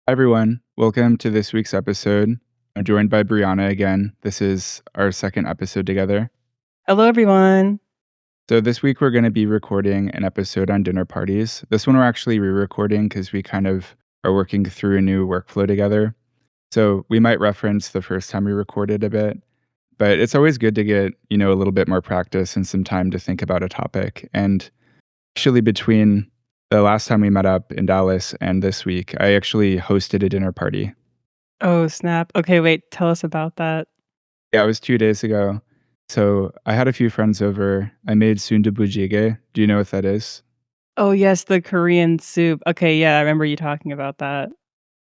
Hi, everyone. Welcome to this week's episode. I'm joined by Brianna again. This is our second episode together. Hello, everyone. So, this week we're going to be recording an episode on dinner parties. This one we're actually re recording because we kind of are working through a new workflow together. So, we might reference the first time we recorded a bit, but it's always good to get, a little bit more practice and some time to think about a topic. And actually, between the last time we met up in Dallas and this week, I actually hosted a dinner party. Oh, snap. Okay, wait, tell us about that. Yeah, it was 2 days ago. So, I had a few friends over. I made sundubu. Do you know what that is? Oh, yes, the Korean soup. Okay, yeah, I remember you talking about that.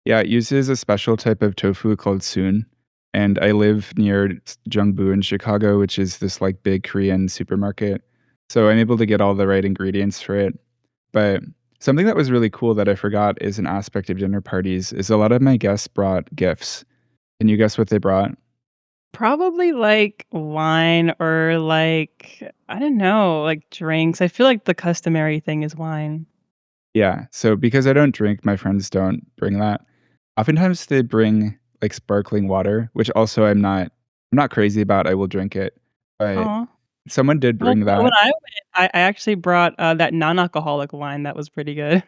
Yeah, it uses a special type of tofu called soon, and I live near Jungbu in Chicago, which is this, like, big Korean supermarket. So, I'm able to get all the right ingredients for it. But something that was really cool that I forgot is an aspect of dinner parties is a lot of my guests brought gifts. Can you guess what they brought? Probably like wine or like, I don't know, like drinks. I feel like the customary thing is wine. Yeah, so because I don't drink, my friends don't bring that. Oftentimes they bring, like, sparkling water, which also I'm not crazy about, I will drink it, but Aw. someone did Well, bring when that. I went, I actually brought, that non-alcoholic wine that was pretty good.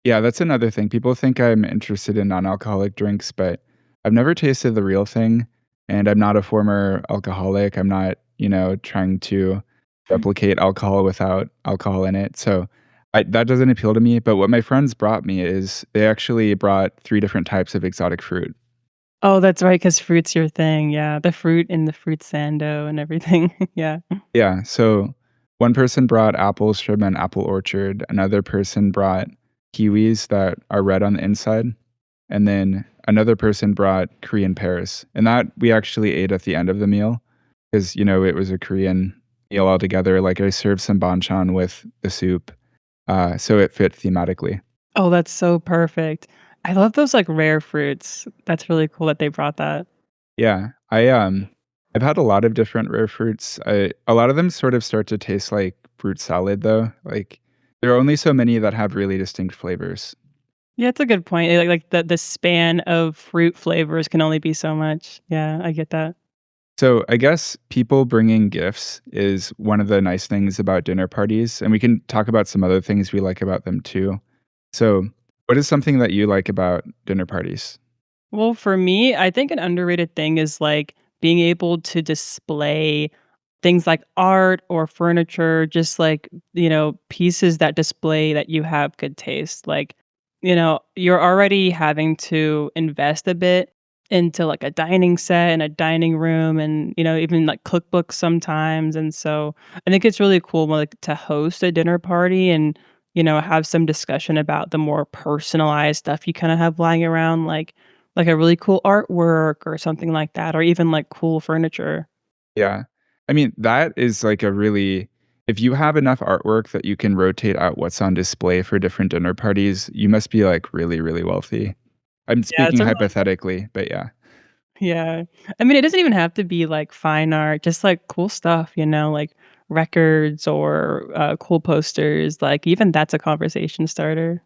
Yeah, that's another thing, people think I'm interested in non-alcoholic drinks, but I've never tasted the real thing, and I'm not a former alcoholic, I'm not, trying to replicate alcohol without alcohol in it, so that doesn't appeal to me, but what my friends brought me is they actually brought 3 different types of exotic fruit. Oh, that's right, 'cause fruit's your thing, yeah, the fruit and the fruit sando and everything, yeah. Yeah, so one person brought apples from an apple orchard, another person brought kiwis that are red on the inside, and then another person brought Korean pears, and that we actually ate at the end of the meal because, it was a Korean meal altogether, like, I served some banchan with the soup, so it fit thematically. Oh, that's so perfect. I love those, like, rare fruits. That's really cool that they brought that. Yeah, I've had a lot of different rare fruits. A lot of them sort of start to taste like fruit salad, though, like, there are only so many that have really distinct flavors. Yeah, it's a good point. Like, the span of fruit flavors can only be so much. Yeah, I get that. So, I guess people bringing gifts is one of the nice things about dinner parties, and we can talk about some other things we like about them too. So, what is something that you like about dinner parties? Well, for me, I think an underrated thing is, like, being able to display things like art or furniture, just like, pieces that display that you have good taste. Like, you're already having to invest a bit into like a dining set and a dining room and, even like cookbooks sometimes. And so I think it's really cool like to host a dinner party and, have some discussion about the more personalized stuff you kind of have lying around, like a really cool artwork or something like that, or even like cool furniture. Yeah. I mean, that is like a really if you have enough artwork that you can rotate out what's on display for different dinner parties, you must be, like, really, really wealthy. I'm Yeah, speaking it's a really hypothetically, but yeah. yeah. I mean, it doesn't even have to be like fine art, just like cool stuff, like records or cool posters. Like even that's a conversation starter.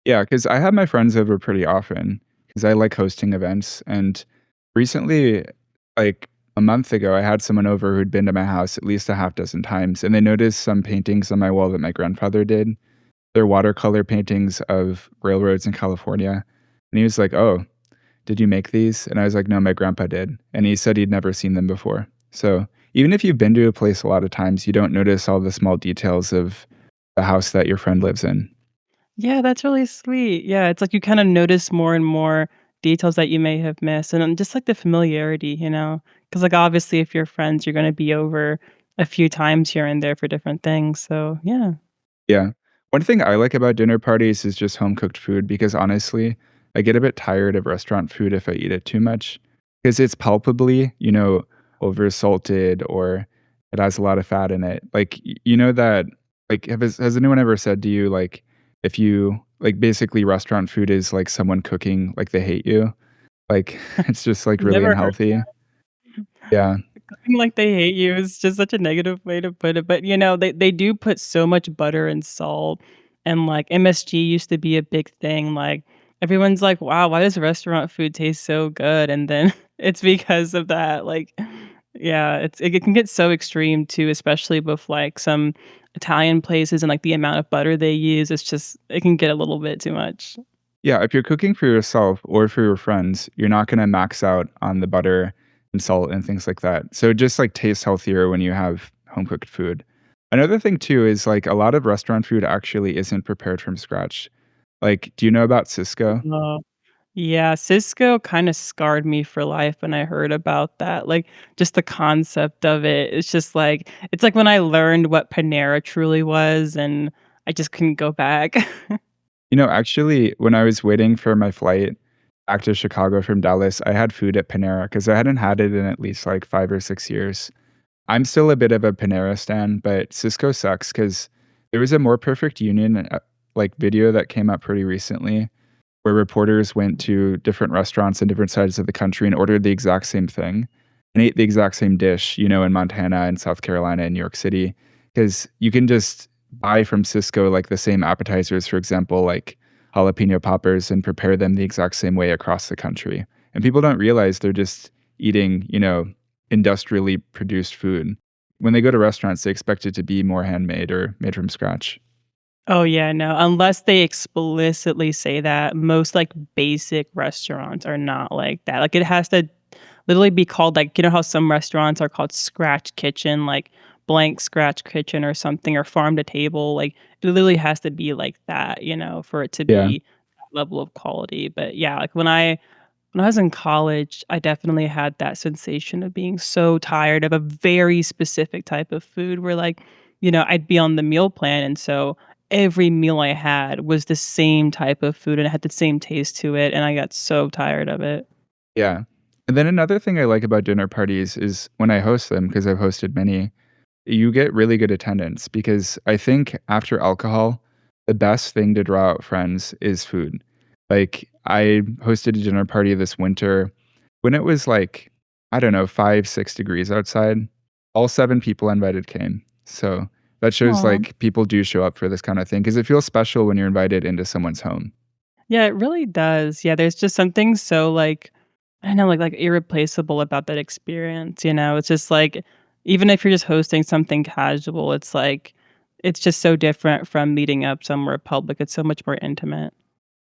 Yeah, because I have my friends over pretty often because I like hosting events, and recently, like, a month ago, I had someone over who'd been to my house at least a half dozen times, and they noticed some paintings on my wall that my grandfather did. They're watercolor paintings of railroads in California, and he was like, "Oh, did you make these?" And I was like, "No, my grandpa did." And he said he'd never seen them before. So, even if you've been to a place a lot of times, you don't notice all the small details of the house that your friend lives in. Yeah, that's really sweet. Yeah, it's like you kind of notice more and more details that you may have missed, and then just like the familiarity, because like obviously if you're friends, you're going to be over a few times here and there for different things. So yeah. Yeah. One thing I like about dinner parties is just home cooked food because honestly, I get a bit tired of restaurant food if I eat it too much because it's palpably, over salted or it has a lot of fat in it. Like, you know that, like, has anyone ever said to you, like, if you, like, basically restaurant food is like someone cooking, like they hate you? Like, it's just like really Never heard unhealthy. Yeah. Acting like they hate you is just such a negative way to put it, but, they do put so much butter and salt, and, like, MSG used to be a big thing, like, Everyone's like, "Wow, why does restaurant food taste so good?" And then it's because of that, like yeah, it can get so extreme too, especially with, like, some Italian places and, like, the amount of butter they use, it's just it can get a little bit too much. Yeah, if you're cooking for yourself or for your friends, you're not gonna max out on the butter and salt and things like that. So it just, like, tastes healthier when you have home cooked food. Another thing too is, like, a lot of restaurant food actually isn't prepared from scratch. Like, do you know about Sysco? Oh, yeah, Cisco kinda scarred me for life when I heard about that, like, just the concept of it, it's just like it's like when I learned what Panera truly was, and I just couldn't go back. You know, actually, when I was waiting for my flight back to Chicago from Dallas, I had food at Panera because I hadn't had it in at least, like, 5 or 6 years. I'm still a bit of a Panera stan, but Cisco sucks because there was a More Perfect Union, like, video that came up pretty recently where reporters went to different restaurants in different sides of the country and ordered the exact same thing and ate the exact same dish, you know, in Montana and South Carolina and New York City, because you can just buy from Sysco, like, the same appetizers, for example, like jalapeno poppers, and prepare them the exact same way across the country. And people don't realize they're just eating, you know, industrially produced food. When they go to restaurants, they expect it to be more handmade or made from scratch. Oh, yeah, no, unless they explicitly say that, most, like, basic restaurants are not like that, like, it has to literally be called, like you know how some restaurants are called scratch kitchen, like, blank scratch kitchen or something, or farm to table, like, it literally has to be like that, you know, for it to Yeah. be that level of quality, but, yeah, like, when I was in college, I definitely had that sensation of being so tired of a very specific type of food where, like, you know, I'd be on the meal plan, and so every meal I had was the same type of food, and it had the same taste to it, and I got so tired of it. Yeah. And then another thing I like about dinner parties is when I host them, because I've hosted many, you get really good attendance because I think after alcohol, the best thing to draw out friends is food. Like, I hosted a dinner party this winter when it was like, I don't know, 5, 6 degrees outside. All 7 people I invited came. So that shows Aw. like people do show up for this kind of thing because it feels special when you're invited into someone's home. Yeah, it really does. Yeah, there's just something so, like, I don't know, like, irreplaceable about that experience, you know? It's just, like, even if you're just hosting something casual, it's, like it's just so different from meeting up somewhere public, it's so much more intimate.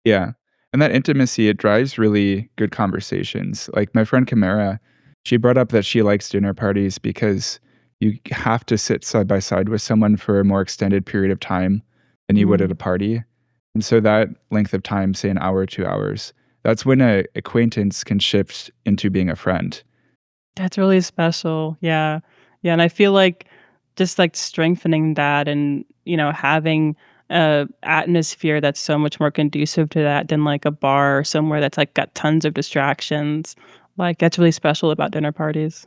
Yeah, and that intimacy, it drives really good conversations. Like, my friend Kamara, she brought up that she likes dinner parties because you have to sit side by side with someone for a more extended period of time than you would at a Mm. party, and so that length of time, say an hour, 2 hours, that's when a acquaintance can shift into being a friend. That's really special, yeah. Yeah, and I feel like just, like, strengthening that and, you know, having a atmosphere that's so much more conducive to that than, like, a bar or somewhere that's, like, got tons of distractions, like, that's really special about dinner parties.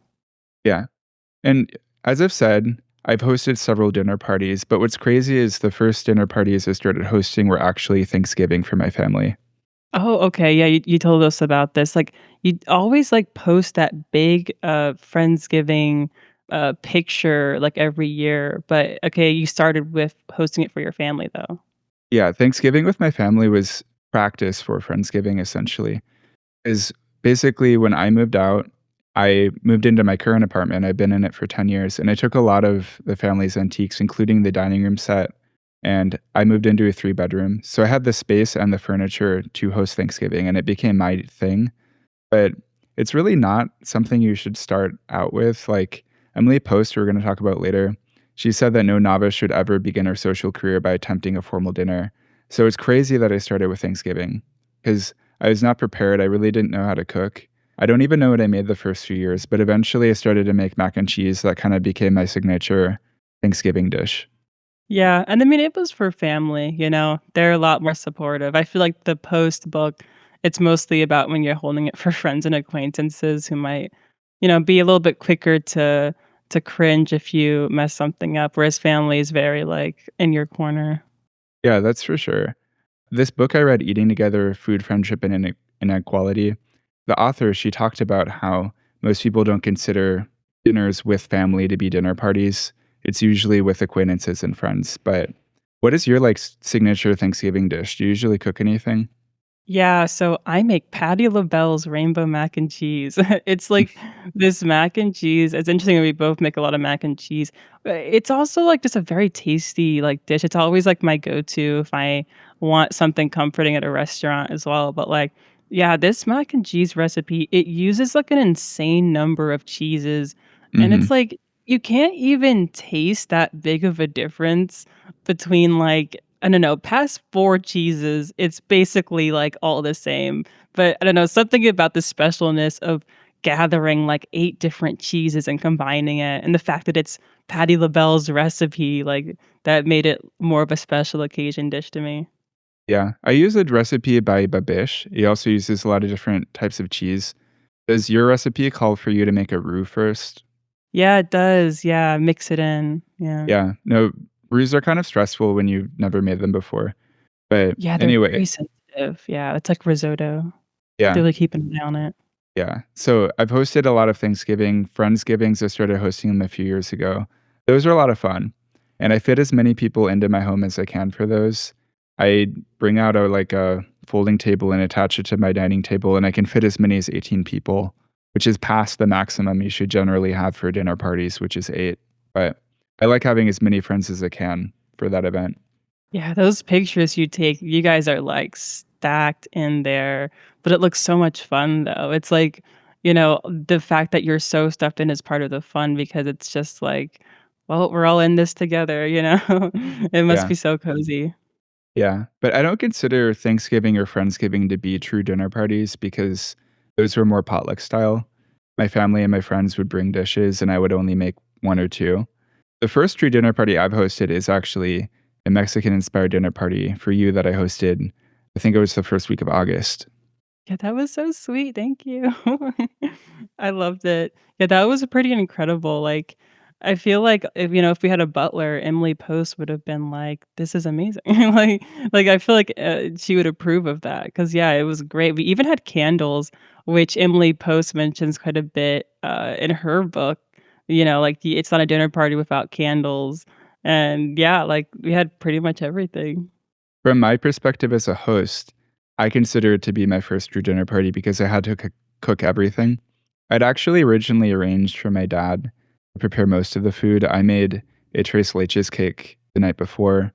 Yeah, and as I've said, I've hosted several dinner parties, but what's crazy is the first dinner parties I started hosting were actually Thanksgiving for my family. Oh, okay, yeah, you told us about this, like, you always, like, post that big, Friendsgiving, picture, like, every year, but, okay, you started with hosting it for your family, though. Yeah, Thanksgiving with my family was practice for Friendsgiving, essentially. Is basically when I moved out, I moved into my current apartment. I've been in it for 10 years, and I took a lot of the family's antiques, including the dining room set, and I moved into a 3-bedroom. So I had the space and the furniture to host Thanksgiving, and it became my thing. But it's really not something you should start out with. Like Emily Post, who we're going to talk about later, she said that no novice should ever begin her social career by attempting a formal dinner. So it's crazy that I started with Thanksgiving because I was not prepared. I really didn't know how to cook. I don't even know what I made the first few years, but eventually I started to make mac and cheese that kind of became my signature Thanksgiving dish. Yeah, and I mean, it was for family, you know? They're a lot more supportive. I feel like the Post book, it's mostly about when you're holding it for friends and acquaintances who might, you know, be a little bit quicker to cringe if you mess something up, whereas family is very, like, in your corner. Yeah, that's for sure. This book I read, Eating Together Food, Friendship, and Inequality, the author, she talked about how most people don't consider dinners with family to be dinner parties. It's usually with acquaintances and friends. But what is your like signature Thanksgiving dish? Do you usually cook anything? Yeah, so I make Patti LaBelle's rainbow mac and cheese. It's like this mac and cheese it's interesting that we both make a lot of mac and cheese. It's also, like, just a very tasty, like, dish. It's always, like, my go-to if I want something comforting at a restaurant as well, but, like, yeah, this mac and cheese recipe, it uses, like, an insane number of cheeses, and it's Mhm. like, you can't even taste that big of a difference between, like, I don't know, past 4 cheeses, it's basically, like, all the same, but I don't know, something about the specialness of gathering, like, 8 different cheeses and combining it, and the fact that it's Patti LaBelle's recipe, like, that made it more of a special occasion dish to me. Yeah. I use a recipe by Babish. He also uses a lot of different types of cheese. Does your recipe call for you to make a roux first? Yeah, it does, yeah, mix it in, yeah. Yeah. No, roux are kind of stressful when you've never made them before. But Yeah, they're anyway, very sensitive, yeah, it's like risotto. Have to yeah. really keep an eye on it. Yeah. So I've hosted a lot of Thanksgiving, Friendsgivings. I started hosting them a few years ago. Those are a lot of fun. And I fit as many people into my home as I can for those. I bring out a folding table and attach it to my dining table, and I can fit as many as 18 people, which is past the maximum you should generally have for dinner parties, which is 8. But I like having as many friends as I can for that event. Yeah, those pictures you take, you guys are, like, stacked in there, but it looks so much fun, though. It's like, the fact that you're so stuffed in is part of the fun because it's just like, "Well, we're all in this together," you know? It must Yeah. be so cozy. Yeah, but I don't consider Thanksgiving or Friendsgiving to be true dinner parties because those were more potluck style. My family and my friends would bring dishes and I would only make 1 or 2. The first true dinner party I've hosted is actually a Mexican-inspired dinner party for you that I hosted, I think it was the 1st week of August. Yeah, that was so sweet, thank you. I loved it. Yeah, that was pretty incredible, like, I feel like if we had a butler, Emily Post would have been like, "This is amazing." Like, I feel like, she would approve of that because yeah, it was great. We even had candles, which Emily Post mentions quite a bit, in her book, like, the it's not a dinner party without candles, and yeah, like, we had pretty much everything. From my perspective as a host, I consider it to be my first true dinner party because I had to cook everything. I'd actually originally arranged for my dad to prepare most of the food. I made a tres leches cake the night before,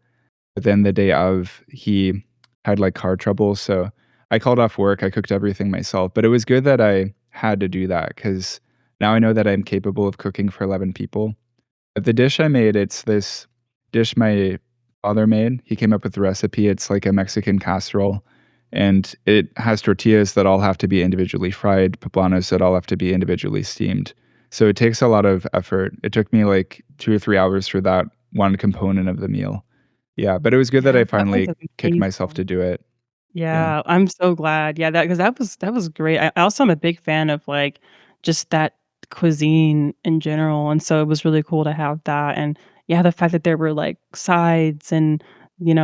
but then the day of, he had, like, car trouble, so I called off work, I cooked everything myself, but it was good that I had to do that because now I know that I'm capable of cooking for 11 people. But the dish I made, it's this dish my father made. He came up with the recipe. It's like a Mexican casserole, and it has tortillas that all have to be individually fried, poblanos that all have to be individually steamed. So it takes a lot of effort. It took me like 2 or 3 hours for that one component of the meal. Yeah, but it was good that Yeah, I that was finally kicked myself to amazing. do it. Yeah. Yeah, I'm so glad. Yeah, that was great. I also am a big fan of, like, just that cuisine in general, and so it was really cool to have that, and, yeah, the fact that there were, like, sides and, we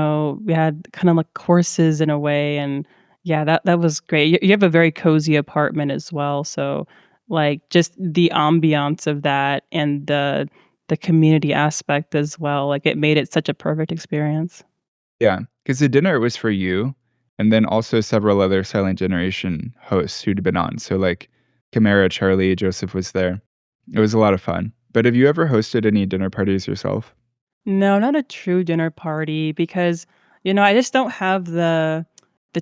had kinda like courses in a way, and, yeah, that was great. You have a very cozy apartment as well, so, like, just the ambiance of that and the community aspect as well, like, it made it such a perfect experience. Yeah, because the dinner was for you, and then also several other Silent Generation hosts who'd been on. So, like, Kamara, Charlie, Joseph was there. It was a lot of fun. But have you ever hosted any dinner parties yourself? No, not a true dinner party because, I just don't have the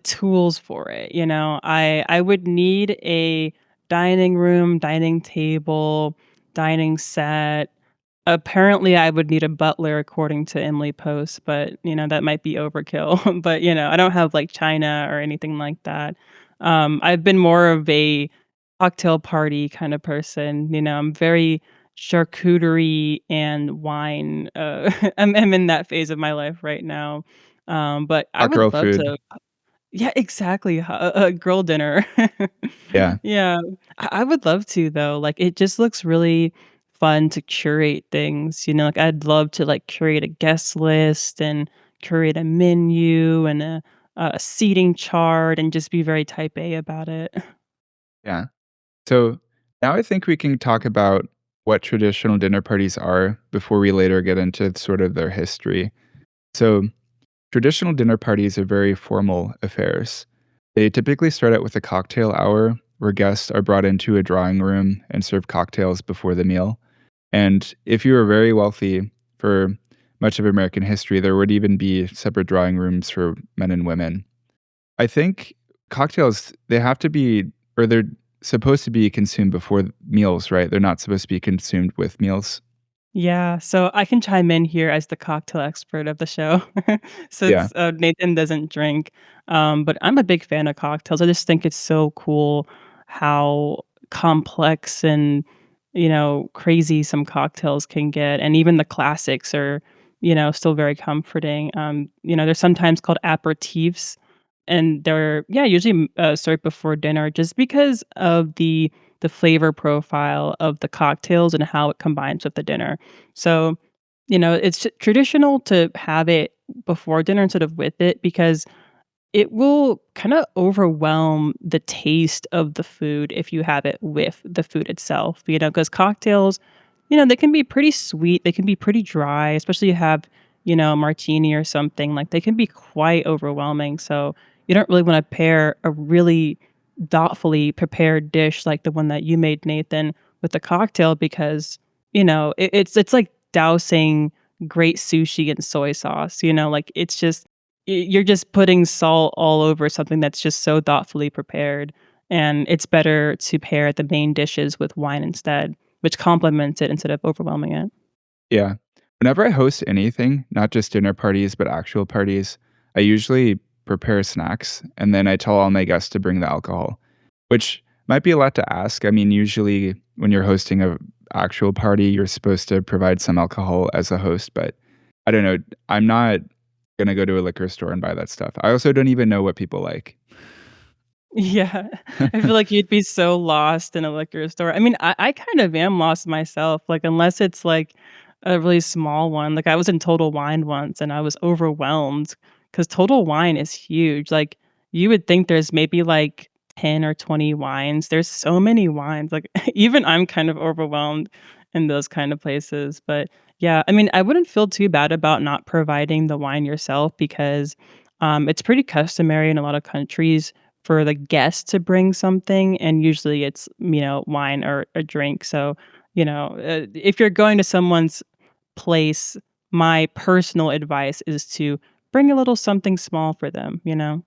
tools for it, you know? I would need a dining room, dining table, dining set. Apparently, I would need a butler according to Emily Post, but, that might be overkill. But, I don't have, like, china or anything like that. I've been more of a cocktail party kind of person, I'm very charcuterie and wine, I'm in that phase of my life right now. But I Hot girl would love food. to. Yeah, exactly, a girl dinner. Yeah, Yeah, I would love to though, like, it just looks really fun to curate things, like, I'd love to, like, curate a guest list and curate a menu and a seating chart and just be very type A about it. yeah. So now I think we can talk about what traditional dinner parties are before we later get into sort of their history. So, traditional dinner parties are very formal affairs. They typically start out with a cocktail hour where guests are brought into a drawing room and served cocktails before the meal. And if you were very wealthy for much of American history, there would even be separate drawing rooms for men and women. I think cocktails, they have to be, or they're supposed to be consumed before meals, right? They're not supposed to be consumed with meals. Yeah, so I can chime in here as the cocktail expert of the show Yeah. since, Nathan doesn't drink, but I'm a big fan of cocktails. I just think it's so cool how complex and, crazy some cocktails can get, and even the classics are, still very comforting. They're sometimes called aperitifs, and they're, yeah, usually, served before dinner just because of the flavor profile of the cocktails and how it combines with the dinner. So, it's traditional to have it before dinner instead of with it because it will kinda overwhelm the taste of the food if you have it with the food itself, because cocktails, they can be pretty sweet, they can be pretty dry, especially you have, a martini or something, like, they can be quite overwhelming, so you don't really wanna pair a really thoughtfully prepared dish like the one that you made, Nathan, with a cocktail because, it's like dousing great sushi in soy sauce, like, it's just you're just putting salt all over something that's just so thoughtfully prepared, and it's better to pair the main dishes with wine instead, which complements it instead of overwhelming it. Yeah. Whenever I host anything, not just dinner parties, but actual parties, I usually prepare snacks and then I tell all my guests to bring the alcohol, which might be a lot to ask. I mean, usually when you're hosting a actual party, you're supposed to provide some alcohol as a host, but I don't know. I'm not going to go to a liquor store and buy that stuff. I also don't even know what people like. Yeah, I feel like you'd be so lost in a liquor store. I mean, I kind of am lost myself, like, unless it's, like, a really small one. Like, I was in Total Wine once, and I was overwhelmed because Total Wine is huge. Like, you would think there's maybe, like, 10 or 20 wines. There's so many wines, like, even I'm kind of overwhelmed in those kind of places, but, yeah, I mean, I wouldn't feel too bad about not providing the wine yourself because, it's pretty customary in a lot of countries for the guest to bring something, and usually it's, wine or a drink, so, if you're going to someone's place, my personal advice is to bring a little something small for them, you know?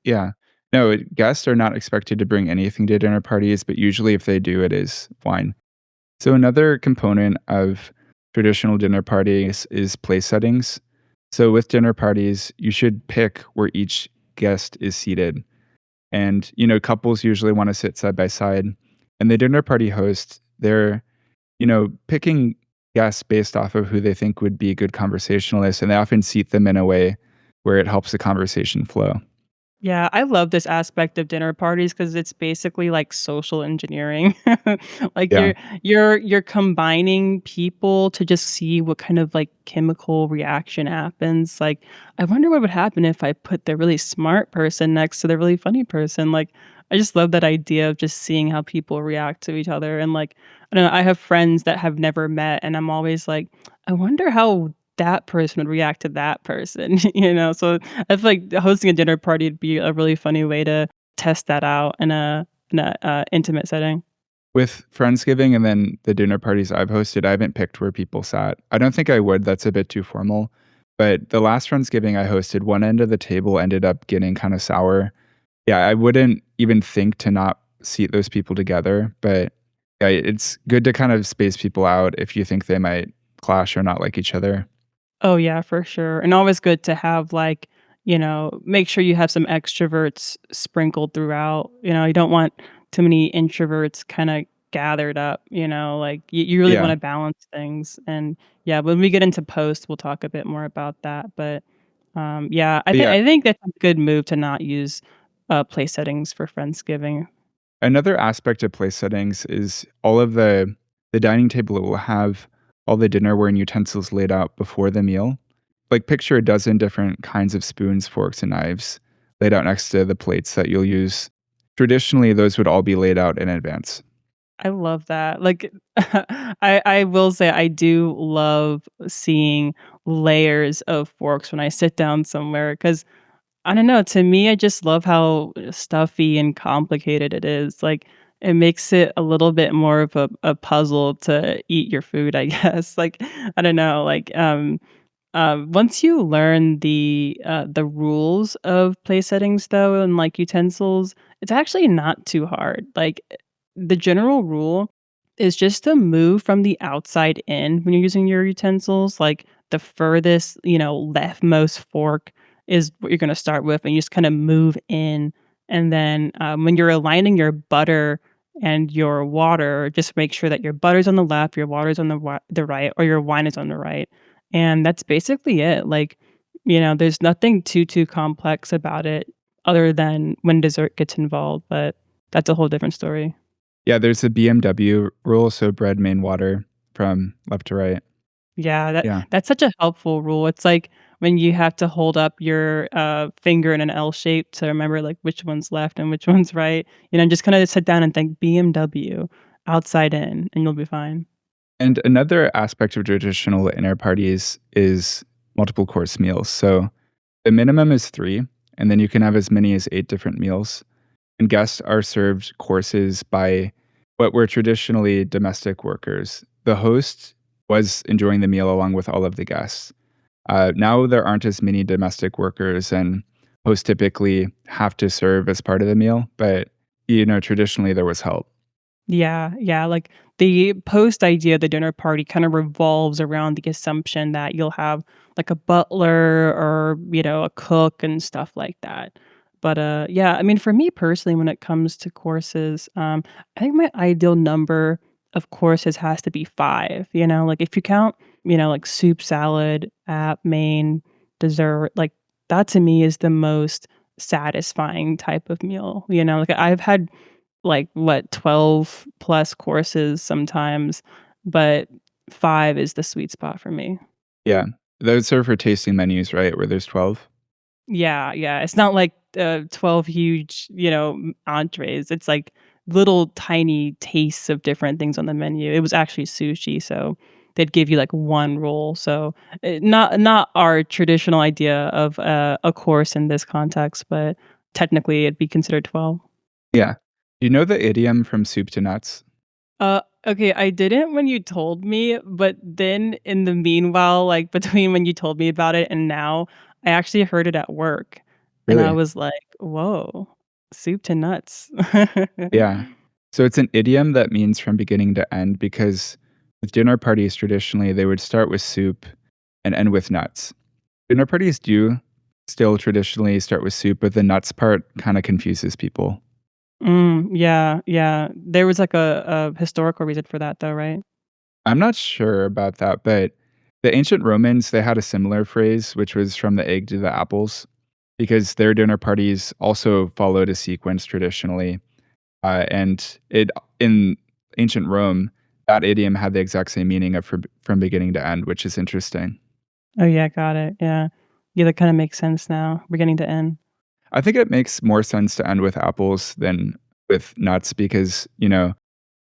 Yeah. No, guests are not expected to bring anything to dinner parties, but usually if they do, it is wine. So another component of traditional dinner parties is place settings. So with dinner parties, you should pick where each guest is seated. And, couples usually want to sit side by side. And the dinner party host, they're, picking guests based off of who they think would be good conversationalists. And they often seat them in a way where it helps the conversation flow. Yeah, I love this aspect of dinner parties because it's basically like social engineering. Like Yeah. you're combining people to just see what kind of like chemical reaction happens. Like, I wonder what would happen if I put the really smart person next to the really funny person. Like, I just love that idea of just seeing how people react to each other. And like, I don't know, I have friends that have never met, and I'm always like, I wonder how that person would react to that person, So I feel like hosting a dinner party would be a really funny way to test that out in a intimate setting. With Friendsgiving and then the dinner parties I've hosted, I haven't picked where people sat. I don't think I would, that's a bit too formal. But the last Friendsgiving I hosted, one end of the table ended up getting kinda sour. Yeah, I wouldn't even think to not seat those people together, but, yeah, it's good to kind of space people out if you think they might clash or not like each other. Oh, yeah, for sure, and always good to have, like, make sure you have some extroverts sprinkled throughout, you don't want too many introverts kinda gathered up, like, you really Yeah. wanna balance things, and, yeah, when we get into post, we'll talk a bit more about that, but, yeah, I But, think yeah, I think that's a good move to not use, place settings for Friendsgiving. another aspect of place settings is all of the dining table will have all the dinnerware and utensils laid out before the meal. Like, picture a dozen different kinds of spoons, forks, and knives laid out next to the plates that you'll use. Traditionally, those would all be laid out in advance. I love that. Like, I will say I do love seeing layers of forks when I sit down somewhere because I don't know, to me, I just love how stuffy and complicated it is, like, it makes it a little bit more of a puzzle to eat your food, I guess, like, I don't know, like, once you learn the rules of place settings though and, like, utensils, it's actually not too hard, like, the general rule is just to move from the outside in when you're using your utensils, like, the furthest, leftmost fork is what you're gonna start with, and you just kinda move in, and then, when you're aligning your butter and your water, just make sure that your butter's on the left, your water's on the right, or your wine is on the right. And that's basically it, like, there's nothing too complex about it other than when dessert gets involved, but that's a whole different story. Yeah, there's a BMW rule, so bread, main, water from left to right. Yeah, Yeah. that's such a helpful rule. It's like when you have to hold up your, finger in an L shape to remember, like, which one's left and which one's right, just kinda sit down and think BMW, outside in, and you'll be fine. And another aspect of traditional dinner parties is multiple course meals. So the minimum is 3, and then you can have as many as 8 different meals. And guests are served courses by what were traditionally domestic workers. The host was enjoying the meal along with all of the guests. Now there aren't as many domestic workers, and hosts typically have to serve as part of the meal, but traditionally there was help. Yeah, yeah, like, the post idea of the dinner party kinda revolves around the assumption that you'll have, like, a butler or, a cook and stuff like that. But, yeah, I mean, for me personally, when it comes to courses, I think my ideal number of courses has to be 5, like, if you count, like, soup, salad, app, main, dessert, like, that to me is the most satisfying type of meal, like, I've had like, what, 12 plus courses sometimes, but 5 is the sweet spot for me. Yeah. Those are for tasting menus, right? Where there's 12? Yeah, yeah, it's not like, 12 huge, entrees, it's like little tiny tastes of different things on the menu. It was actually sushi, so they'd give you, like, 1 roll, so, not our traditional idea of, a course in this context, but technically it'd be considered 12. Yeah. You know the idiom from soup to nuts? Okay, I didn't when you told me, but then in the meanwhile, like, between when you told me about it and now, I actually heard it at work, and I Really? was like, "Whoa, soup to nuts." Yeah. So it's an idiom that means from beginning to end because with dinner parties, traditionally, they would start with soup and end with nuts. Dinner parties do still traditionally start with soup, but the nuts part kinda confuses people. Yeah, yeah. There was, like, a historical reason for that though, right? I'm not sure about that, but the ancient Romans, they had a similar phrase, which was from the egg to the apples, because their dinner parties also followed a sequence traditionally. And it in ancient Rome, that idiom had the exact same meaning of from beginning to end, which is interesting. Oh, yeah, got it, yeah. Yeah, that kinda makes sense now, beginning to end. I think it makes more sense to end with apples than with nuts because,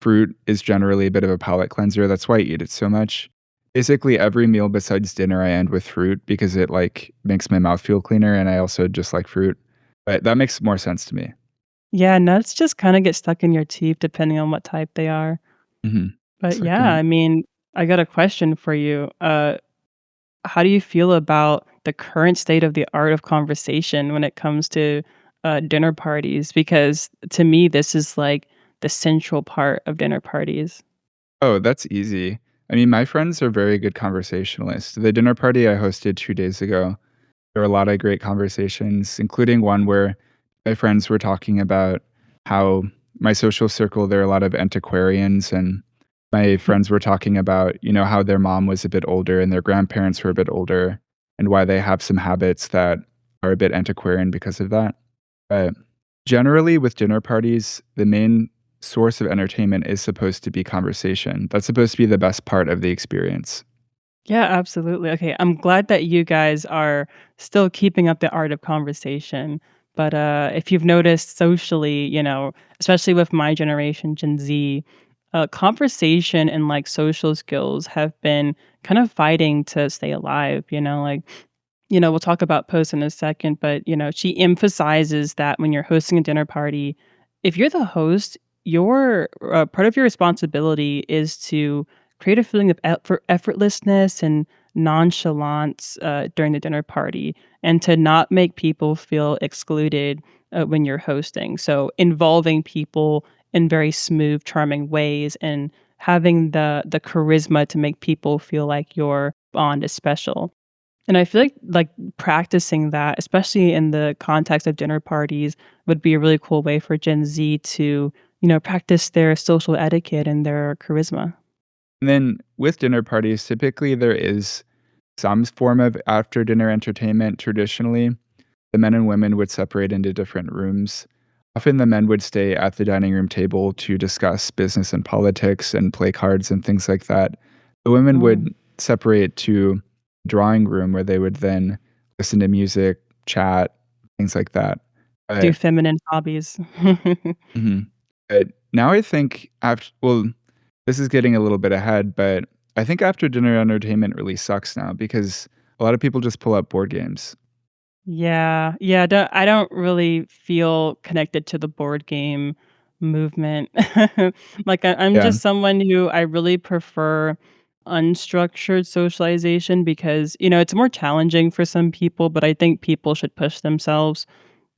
fruit is generally a bit of a palate cleanser. That's why I eat it so much. Basically, every meal besides dinner, I end with fruit because it like makes my mouth feel cleaner, and I also just like fruit. But that makes more sense to me. Yeah, nuts just kinda get stuck in your teeth depending on what type they are. Mhm. But yeah, Second. I mean, I got a question for you, how do you feel about the current state of the art of conversation when it comes to, dinner parties? Because to me, this is, like, the central part of dinner parties. Oh, that's easy. I mean, my friends are very good conversationalists. The dinner party I hosted 2 days ago, there were a lot of great conversations, including one where my friends were talking about how my social circle, there are a lot of antiquarians, and my friends were talking about, how their mom was a bit older and their grandparents were a bit older, and why they have some habits that are a bit antiquarian because of that. But generally, with dinner parties, the main source of entertainment is supposed to be conversation. That's supposed to be the best part of the experience. Yeah, absolutely. Okay, I'm glad that you guys are still keeping up the art of conversation. But if you've noticed socially, especially with my generation, Gen Z, conversation and like social skills have been kind of fighting to stay alive. Like we'll talk about posts in a second, but, she emphasizes that when you're hosting a dinner party, if you're the host, your part of your responsibility is to create a feeling of effortlessness and nonchalance during the dinner party, and to not make people feel excluded when you're hosting. So, involving people in very smooth, charming ways, and having the charisma to make people feel like your bond is special. And I feel like practicing that, especially in the context of dinner parties, would be a really cool way for Gen Z to, practice their social etiquette and their charisma. And then with dinner parties, typically there is some form of after dinner entertainment traditionally. The men and women would separate into different rooms. Often the men would stay at the dining room table to discuss business and politics and play cards and things like that. The women Oh. would separate to the drawing room where they would then listen to music, chat, things like that. Do But feminine hobbies. mhm. But now I think this is getting a little bit ahead, but I think after dinner entertainment really sucks now because a lot of people just pull out board games. Yeah, yeah, I don't really feel connected to the board game movement. Like, I'm Yeah, just someone who I really prefer unstructured socialization because, it's more challenging for some people, but I think people should push themselves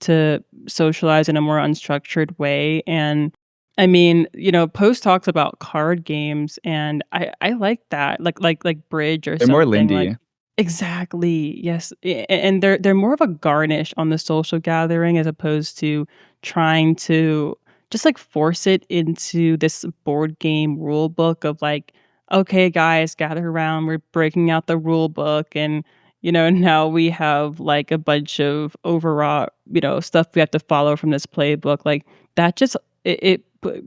to socialize in a more unstructured way. And I mean, Post talks about card games, and I like that, like bridge or they're more something. Like, Lindy. exactly, yes, and they're more of a garnish on the social gathering as opposed to trying to just like force it into this board game rule book of like, okay, guys, gather around. We're breaking out the rule book, and now we have, like, a bunch of overwrought, stuff we have to follow from this playbook. Like, that just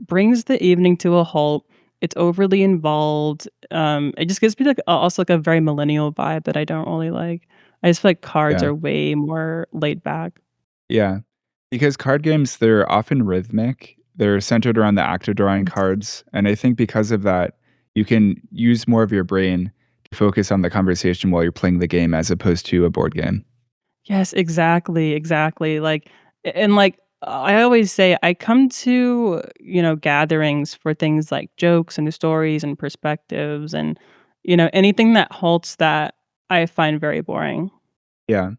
brings the evening to a halt. It's overly involved. It just gives me, like, also, like, a very millennial vibe that I don't really like. I just feel like cards Yeah, are way more laid back. yeah. Because card games, they're often rhythmic. They're centered around the act of drawing Yes. cards, and I think because of that, you can use more of your brain to focus on the conversation while you're playing the game as opposed to a board game. Yes, exactly, exactly, like, and, like, I always say I come to, gatherings for things like jokes and stories and perspectives and, anything that halts that I find very boring. Yeah.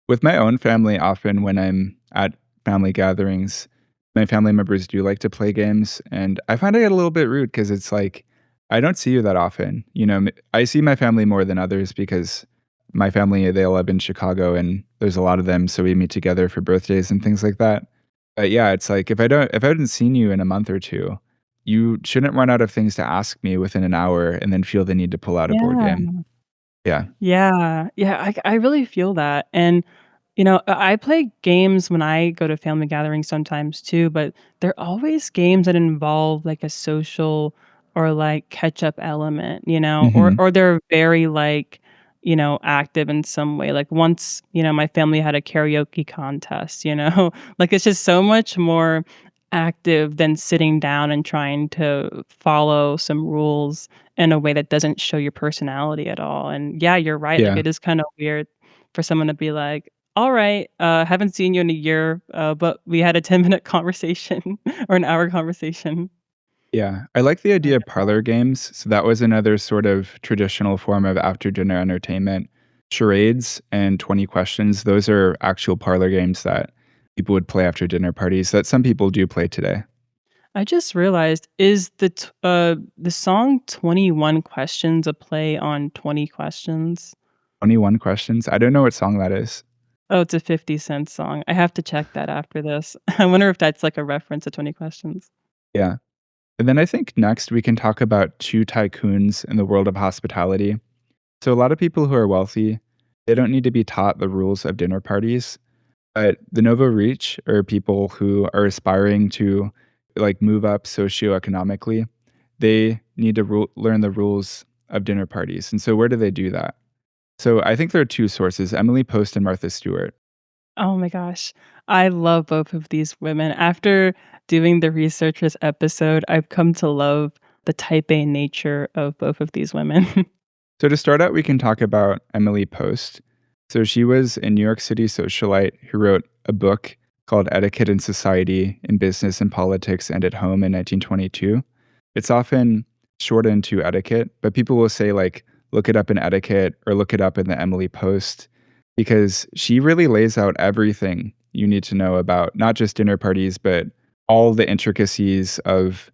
With my own family, often when I'm at family gatherings, my family members do like to play games, and I find I get a little bit rude because it's like, I don't see you that often. I see my family more than others because my family, they all live in Chicago and there's a lot of them, so we meet together for birthdays and things like that. But yeah, it's like if I hadn't seen you in a month or 2, you shouldn't run out of things to ask me within an hour and then feel the need to pull out a board Yeah. game. Yeah. Yeah, yeah, I really feel that, and, I play games when I go to family gatherings sometimes too, but they're always games that involve, like, a social or, like, catch-up element, or Mhm. they're very, like, active in some way. Like, once, my family had a karaoke contest, Like, it's just so much more active than sitting down and trying to follow some rules in a way that doesn't show your personality at all. And yeah, you're right, like, Yeah. it is kinda weird for someone to be like, "Alright, haven't seen you in a year, but we had a 10-minute conversation or an hour conversation." Yeah, I like the I idea of get that. parlor games, so that was another sort of traditional form of after dinner entertainment. Charades and 20 questions, those are actual parlor games that people would play after dinner parties that some people do play today. I just realized, is the song 21 Questions a play on 20 Questions? 21 questions? I don't know what song that is. Oh, it's a 50 Cent song. I have to check that after this. I wonder if that's, like, a reference to 20 Questions. Yeah. And then I think next we can talk about 2 tycoons in the world of hospitality. So a lot of people who are wealthy, they don't need to be taught the rules of dinner parties. But the Novo Reach are people who are aspiring to, like, move up socioeconomically. They need to learn the rules of dinner parties, and so where do they do that? So I think there are 2 sources, Emily Post and Martha Stewart. Oh my gosh. I love both of these women. After doing the research for this episode, I've come to love the type A nature of both of these women. So to start out, we can talk about Emily Post. So she was a New York City socialite who wrote a book called Etiquette in Society, in Business and Politics and at Home in 1922. It's often shortened to etiquette, but people will say, like, look it up in etiquette or look it up in the Emily Post because she really lays out everything you need to know about not just dinner parties, but all the intricacies of,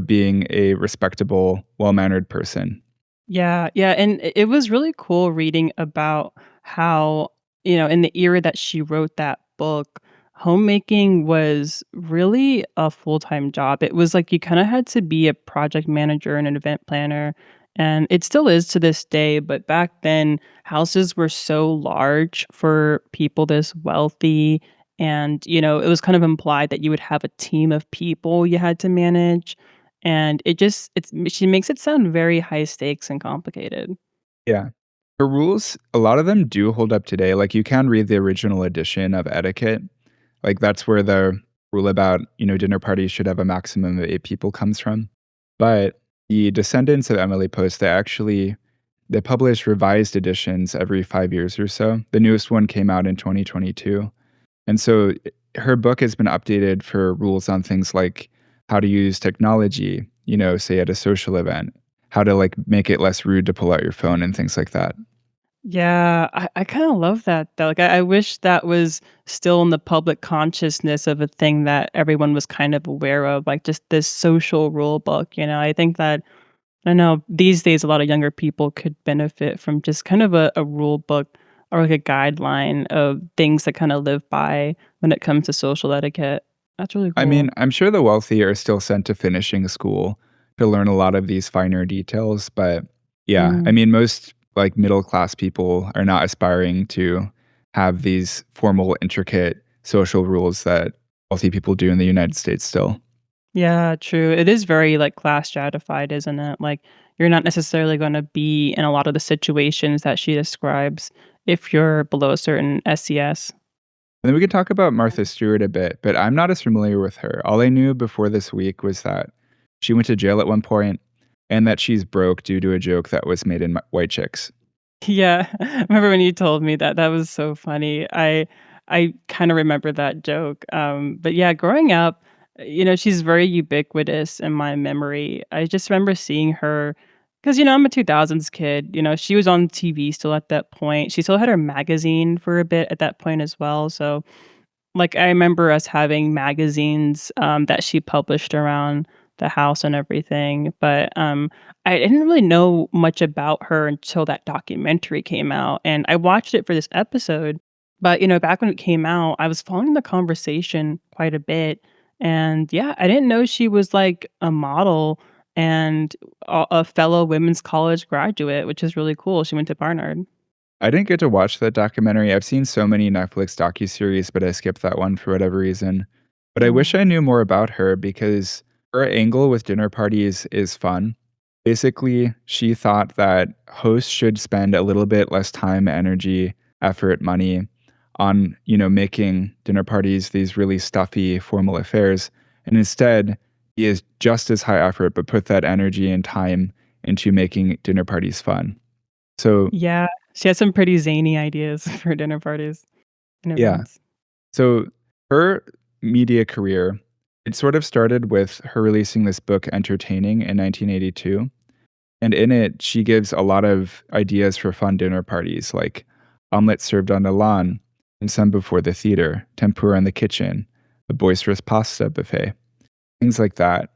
being a respectable, well mannered person. Yeah, yeah, and it was really cool reading about how, in the era that she wrote that book, homemaking was really a full-time job. It was like you kinda had to be a project manager and an event planner, and it still is to this day, but back then, houses were so large for people this wealthy, and, it was kind of implied that you would have a team of people you had to manage, and it's she makes it sound very high stakes and complicated. Yeah. Her rules, a lot of them do hold up today. Like, you can read the original edition of Etiquette. Like, that's where the rule about, dinner parties should have a maximum of 8 people comes from. But the descendants of Emily Post, they publish revised editions every 5 years or so. The newest one came out in 2022. And so her book has been updated for rules on things like how to use technology, say at a social event, how to like make it less rude to pull out your phone and things like that. Yeah, I kinda love that though, like, I wish that was still in the public consciousness of a thing that everyone was kind of aware of, like, just this social rule book, I think that I don't know, these days, a lot of younger people could benefit from just kind of a rule book or like a guideline of things to kinda live by when it comes to social etiquette. That's really I mean, cool. I'm sure the wealthy are still sent to finishing school to learn a lot of these finer details, but yeah, I Mm. mean, most like middle class people are not aspiring to have these formal, intricate social rules that wealthy people do in the United States still. Yeah, true. It is very, like, class stratified, isn't it? Like, you're not necessarily gonna be in a lot of the situations that she describes if you're below a certain SES. And then we can talk about Martha Stewart a bit, but I'm not as familiar with her. All I knew before this week was that she went to jail at one point and that she's broke due to a joke that was made in White Chicks. Yeah. I remember when you told me that, that was so funny. I kinda remember that joke, but yeah, growing up, she's very ubiquitous in my memory. I just remember seeing her because I'm a 2000s kid, she was on TV still at that point. She still had her magazine for a bit at that point as well, so like, I remember us having magazines, that she published around the house and everything, but, I didn't really know much about her until that documentary came out, and I watched it for this episode, but, back when it came out, I was following the conversation quite a bit, and yeah, I didn't know she was, like, a model and a fellow women's college graduate, which is really cool. She went to Barnard. I didn't get to watch that documentary. I've seen so many Netflix docuseries, but I skipped that one for whatever reason. But I wish Oh. I knew more about her because her angle with dinner parties is fun. Basically, she thought that hosts should spend a little bit less time, energy, effort, money on, making dinner parties these really stuffy formal affairs. And instead, he is just as high effort, but put that energy and time into making dinner parties fun. So, Yeah, she has some pretty zany ideas for dinner parties and yeah. events. So her media career, it sort of started with her releasing this book, Entertaining, in 1982. And in it, she gives a lot of ideas for fun dinner parties, like omelet served on the lawn, and some before the theater, tempura in the kitchen, a boisterous pasta buffet, things like that.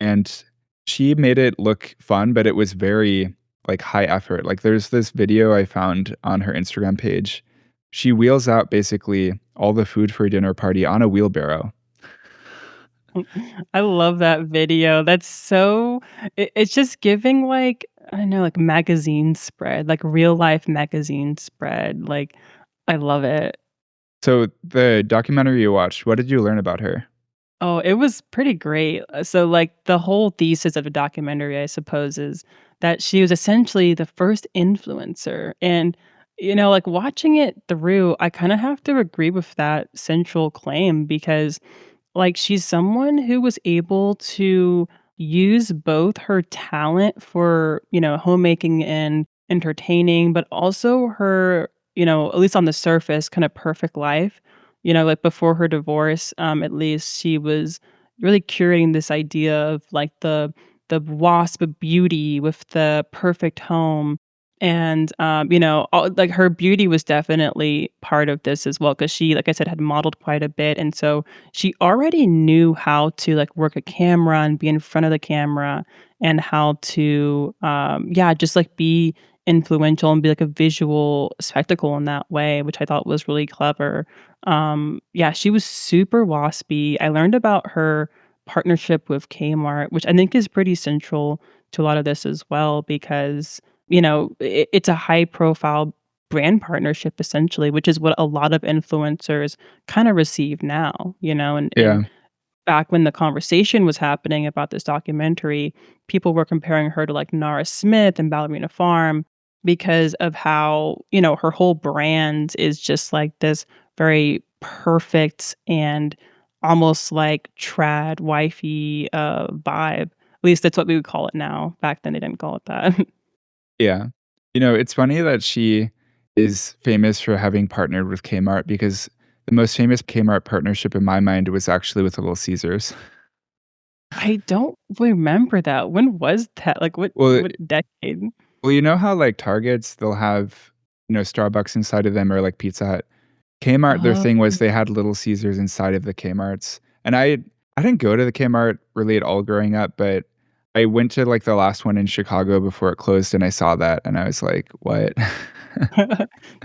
And she made it look fun, but it was very, like, high effort. Like, there's this video I found on her Instagram page. She wheels out basically all the food for a dinner party on a wheelbarrow. I love that video. That's so it's just giving, like, I don't know, like, magazine spread, like, real life magazine spread, like, I love it. So, the documentary you watched, what did you learn about her? Oh, it was pretty great. So, like, the whole thesis of the documentary, I suppose, is that she was essentially the first influencer, and, like, watching it through, I kinda have to agree with that central claim because like, she's someone who was able to use both her talent for, homemaking and entertaining, but also her at least on the surface, kinda perfect life. Like, before her divorce, at least she was really curating this idea of, like, the wasp of beauty with the perfect home, and, all like, her beauty was definitely part of this as well, because she, like I said, had modeled quite a bit, and so she already knew how to, like, work a camera and be in front of the camera and how to, yeah, just, like, be influential and be, like, a visual spectacle in that way, which I thought was really clever. Yeah, she was super waspy. I learned about her partnership with Kmart, which I think is pretty central to a lot of this as well because, it's a high profile brand partnership essentially, which is what a lot of influencers kinda receive now, and Yeah. back when the conversation was happening about this documentary, people were comparing her to, like, Nara Smith and Ballerina Farm because of how, her whole brand is just, like, this very perfect and almost, like, trad wifey, vibe. At least that's what we would call it now. Back then, they didn't call it that. Yeah. It's funny that she is famous for having partnered with Kmart because the most famous Kmart partnership in my mind was actually with Little Caesars. I don't remember that. When was that? Like, what Well what decade? well, you know how, like, Targets, they'll have, Starbucks inside of them or, like, Pizza Hut? Kmart, their Oh. thing was they had Little Caesars inside of the Kmarts, and I didn't go to the Kmart really at all growing up, but I went to, like, the last one in Chicago before it closed, and I saw that, and I was like, "What?"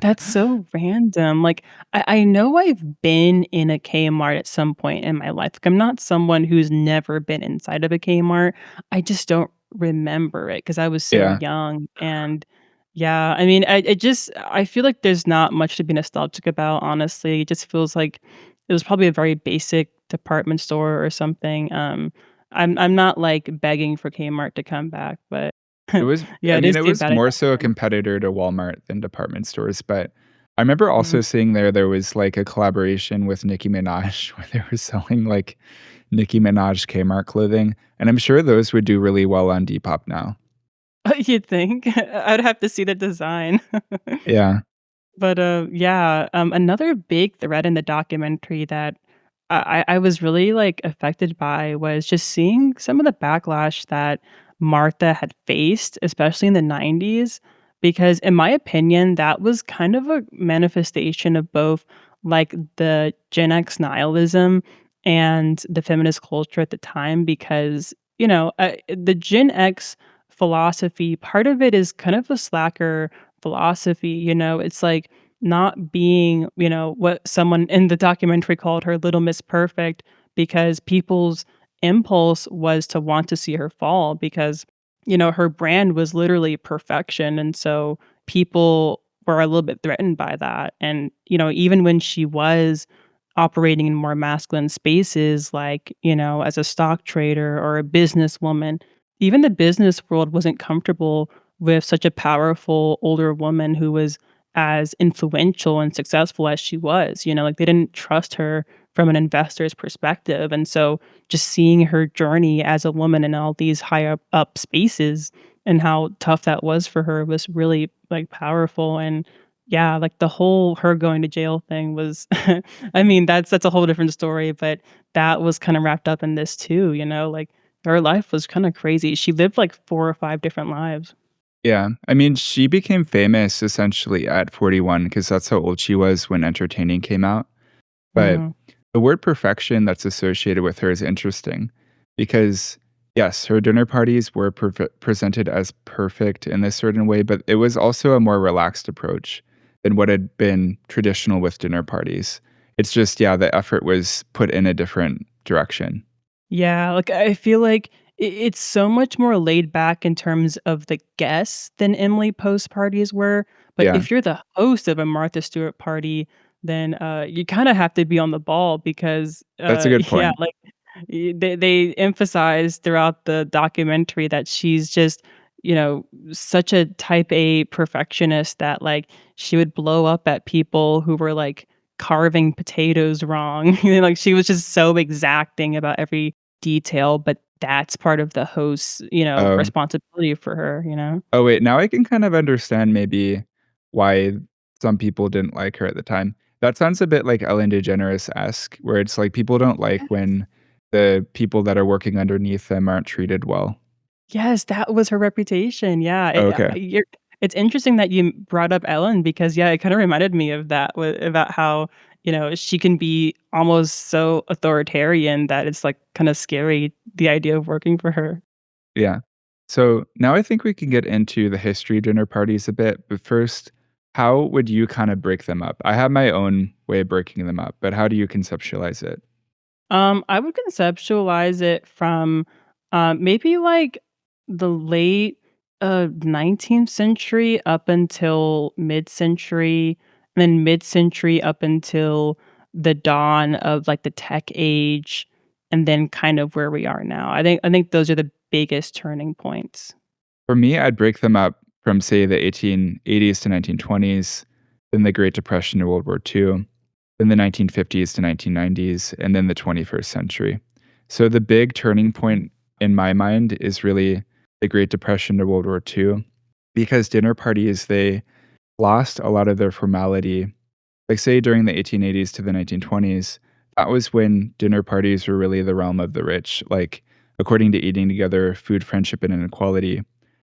That's so random. Like, I know I've been in a Kmart at some point in my life. Like, I'm not someone who's never been inside of a Kmart. I just don't remember it because I was so Yeah. young. And yeah, I mean, I feel like there's not much to be nostalgic about, honestly. It just feels like it was probably a very basic department store or something. I'm not like begging for Kmart to come back, but It was yeah, I it mean, is it too was bad it more so a happened. competitor to Walmart than department stores, but I remember Mm. also seeing there was, like, a collaboration with Nicki Minaj where they were selling, like, Nicki Minaj Kmart clothing, and I'm sure those would do really well on Depop now. You'd think? I'd have to see the design. Yeah. But, yeah, another big thread in the documentary that I was really, like, affected by was just seeing some of the backlash that Martha had faced, especially in the '90s, because in my opinion, that was kind of a manifestation of both, like, the Gen X nihilism and the feminist culture at the time because, the Gen X philosophy, part of it is kind of a slacker philosophy, it's like not being, what someone in the documentary called her Little Miss Perfect because people's impulse was to want to see her fall because, her brand was literally perfection. And so people were a little bit threatened by that. And, even when she was operating in more masculine spaces, like, as a stock trader or a businesswoman, even the business world wasn't comfortable with such a powerful older woman who was as influential and successful as she was, like, they didn't trust her from an investor's perspective, and so just seeing her journey as a woman in all these high up spaces and how tough that was for her was really, like, powerful, and yeah, like, the whole her going to jail thing was I mean, that's a whole different story, but that was kinda wrapped up in this too, like, her life was kinda crazy. She lived, like, 4 or 5 different lives. Yeah. I mean, she became famous essentially at 41 because that's how old she was when Entertaining came out. But Mhm. the word perfection that's associated with her is interesting because, yes, her dinner parties were presented as perfect in this certain way, but it was also a more relaxed approach than what had been traditional with dinner parties. It's just, yeah, the effort was put in a different direction. Yeah, like, I feel like it's so much more laid back in terms of the guests than Emily Post parties were, but Yeah, if you're the host of a Martha Stewart party, then, you kinda have to be on the ball because, that's a good yeah, point. like, they emphasize throughout the documentary that she's just, such a type A perfectionist that, like, she would blow up at people who were, like, carving potatoes wrong. Like, she was just so exacting about every detail, but that's part of the host's, Oh, responsibility for her, you know? oh, wait, now I can kind of understand maybe why some people didn't like her at the time. That sounds a bit like Ellen DeGeneres-esque, where it's like people don't like when the people that are working underneath them aren't treated well. Yes, that was her reputation, yeah, Okay. it's interesting that you brought up Ellen because, yeah, it kinda reminded me of that, about how, she can be almost so authoritarian that it's, like, kinda scary, the idea of working for her. Yeah. So now I think we can get into the history of dinner parties a bit, but first, how would you kind of break them up? I have my own way of breaking them up, but how do you conceptualize it? I would conceptualize it from, maybe, like, the late, 19th century up until mid-century, and then mid-century up until the dawn of, like, the tech age, and then kind of where we are now. I think those are the biggest turning points. For me, I'd break them up from, say, the 1880s to 1920s, then the Great Depression to World War II, then the 1950s to 1990s, and then the 21st century. So the big turning point in my mind is really the Great Depression to World War II, because dinner parties, they lost a lot of their formality. Like, say, during the 1880s to the 1920s, that was when dinner parties were really the realm of the rich. Like, according to Eating Together, Food, Friendship, and Inequality,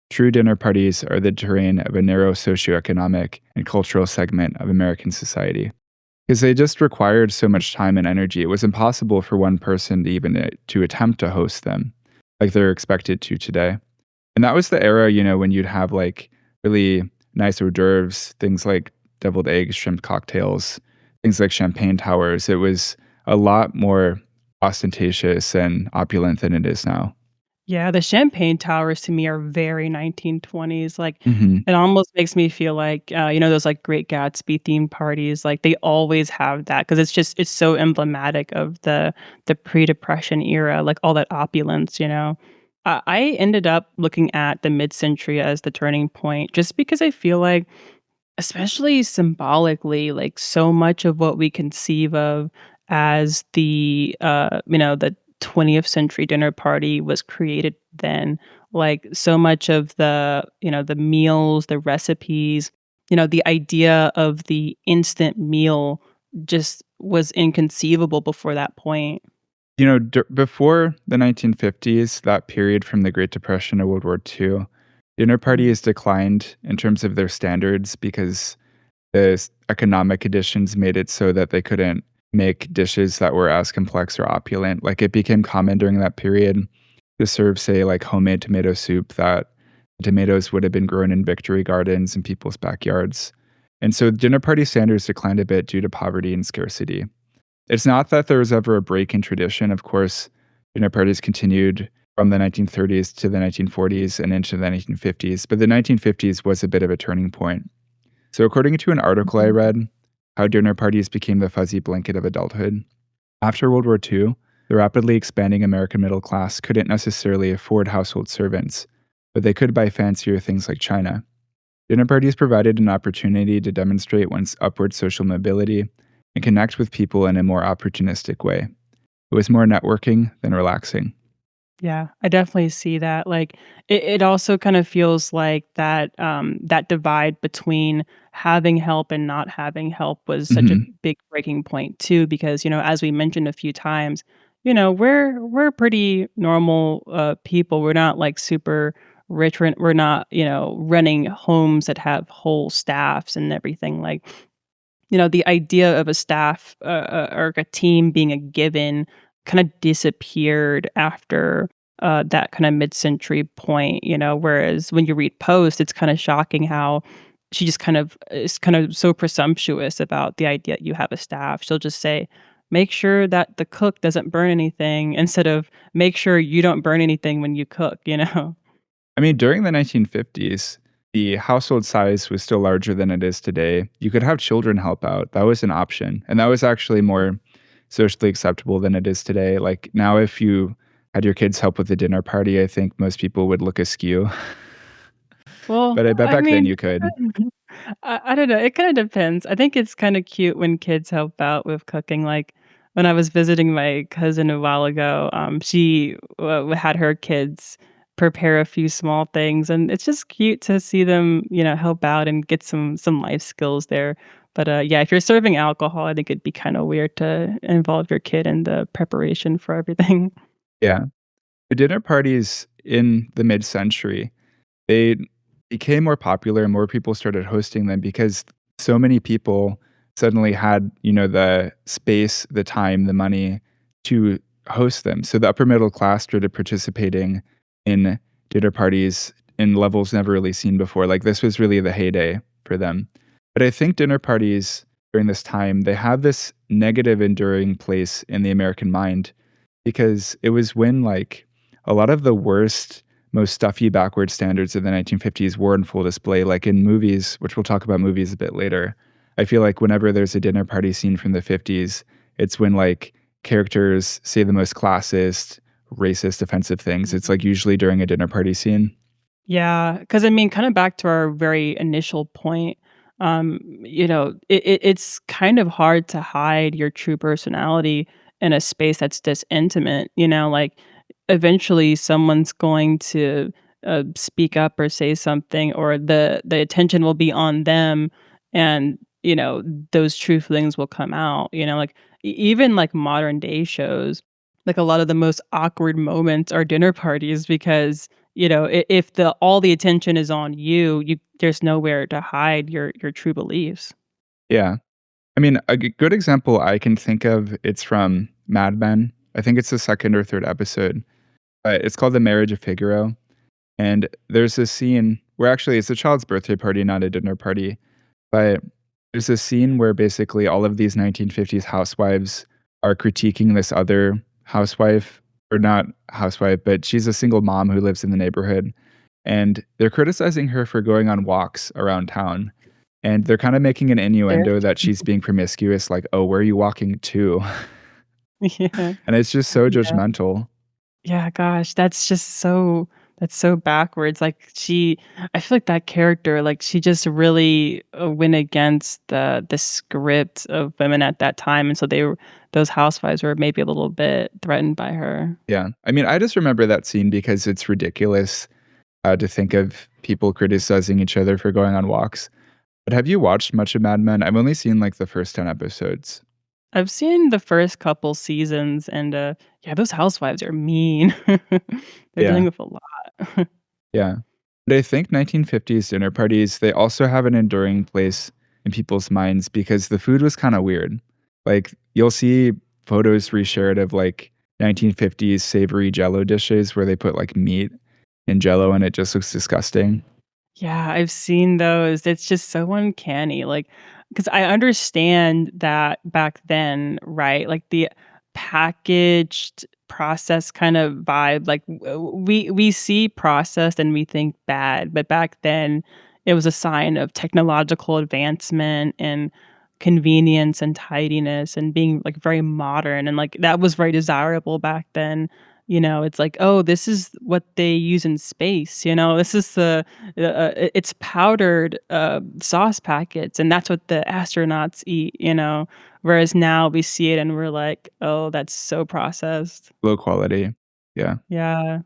true dinner parties are the terrain of a narrow socioeconomic and cultural segment of American society. Because they just required so much time and energy, it was impossible for one person to even to attempt to host them like they're expected to today. And that was the era, when you'd have, like, really nice hors d'oeuvres, things like deviled eggs, shrimp cocktails, things like champagne towers. It was a lot more ostentatious and opulent than it is now. Yeah, the champagne towers to me are very 1920s, like, Mhm. it almost makes me feel like, those, like, Great Gatsby themed parties, like, they always have that because it's so emblematic of the pre-depression era, like, all that opulence, you know? I ended up looking at the mid-century as the turning point just because I feel like especially symbolically, like, so much of what we conceive of as the 20th century dinner party was created then. Like, so much of the meals, the recipes, the idea of the instant meal just was inconceivable before that point. Before the 1950s, that period from the Great Depression to World War II, dinner Mhm. parties declined in terms of their standards because the economic conditions made it so that they couldn't make dishes that were as complex or opulent. Like, it became common during that period to serve, say, like homemade tomato soup that the tomatoes would have been grown in victory gardens in people's backyards. And so dinner party standards declined a bit due to poverty and scarcity. It's not that there was ever a break in tradition. Of course, dinner parties continued from the 1930s to the 1940s and into the 1950s, but the 1950s was a bit of a turning point. So, according to an article I Mhm. read, How Dinner Parties Became the Fuzzy Blanket of Adulthood, after World War II, the rapidly expanding American middle class couldn't necessarily afford household servants, but they could buy fancier things like china. Dinner parties provided an opportunity to demonstrate one's upward social mobility and connect with people in a more opportunistic way. It was more networking than relaxing. Yeah, I definitely see that, like, it also kind of feels like that divide between having help and not having help was such a Mhm. big breaking point too, because, as we mentioned a few times, we're pretty normal, people, we're not, like, super rich, we're not, running homes that have whole staffs and everything, like, the idea of a staff, or a team being a given kinda disappeared after, that kinda mid-century point, whereas when you read Post, it's kinda shocking how she just kind of is kind of so presumptuous about the idea that you have a staff. She'll just say, "Make sure that the cook doesn't burn anything," instead of, "Make sure you don't burn anything when you cook," you know? I mean, during the 1950s, the household size was still larger than it is today. You could have children help out. That was an option. And that was actually more socially acceptable than it is today. Like, now, if you had your kids help with the dinner party, I think most people would look askew. Well, But I bet I back then mean, you could. I don't know, it kinda depends. I think it's kinda cute when kids help out with cooking, like, when I was visiting my cousin a while ago, she, had her kids prepare a few small things, and it's just cute to see them, help out and get some life skills there. But, yeah, if you're serving alcohol, I think it'd be kinda weird to involve your kid in the preparation for everything. Yeah. The dinner parties in the mid-century, they became more popular and more people started hosting them because so many people suddenly had, the space, the time, the money to host them. So the upper middle class started participating in dinner parties in levels never really seen before. Like this was really the heyday for them. But I think dinner parties during this time, they have this negative enduring place in the American mind because it was when like a lot of the worst, most stuffy backward standards of the 1950s were in full display, like in movies, which we'll talk about movies a bit later. I feel like whenever there's a dinner party scene from the 50s, it's when like characters say the most classist, racist, offensive things. It's like usually during a dinner party scene. Yeah, because I mean, kinda back to our very initial point, it's kind of hard to hide your true personality in a space that's this intimate, like, eventually someone's going to, speak up or say something, or the attention will be on them, and, those true feelings will come out, like, even, like, modern day shows, like, a lot of the most awkward moments are dinner parties because if the all the attention is on you there's nowhere to hide your true beliefs. Yeah. I mean, a good example I can think of, it's from Mad Men. I think it's the second or third episode. It's called The Marriage of Figaro. And there's this scene where actually it's a child's birthday party, not a dinner party. But there's a scene where basically all of these 1950s housewives are critiquing this other housewife, or not housewife, but she's a single mom who lives in the neighborhood. And they're criticizing her for going on walks around town. And they're kind of making an innuendo Very that she's being promiscuous, like, oh, where are you walking to? yeah. And it's just so Yeah. judgmental. Yeah, gosh, that's so backwards, like, I feel like that character, like, she just really, went against the script of women at that time, and so those housewives were maybe a little bit threatened by her. Yeah. I mean, I just remember that scene because it's ridiculous to think of people criticizing each other for going on walks. But have you watched much of Mad Men? I've only seen like the first 10 episodes. I've seen the first couple seasons and, yeah, those housewives are mean. They're dealing Yeah. with a lot. Yeah. But I think 1950s dinner parties, they also have an enduring place in people's minds because the food was kind of weird. Like you'll see photos reshared of like 1950s savory jello dishes where they put like meat in jello and it just looks disgusting. Yeah, I've seen those. It's just so uncanny, like, because I understand that back then, right? Like, the packaged, processed kind of vibe, like, we see processed and we think bad, but back then, it was a sign of technological advancement and convenience and tidiness and being, like, very modern, and, like, that was very desirable back then, it's like, "Oh, this is what they use in space," "This is it's powdered, sauce packets, and that's what the astronauts eat," Whereas now we see it and we're like, "Oh, that's so processed." Low quality. Yeah. Yeah.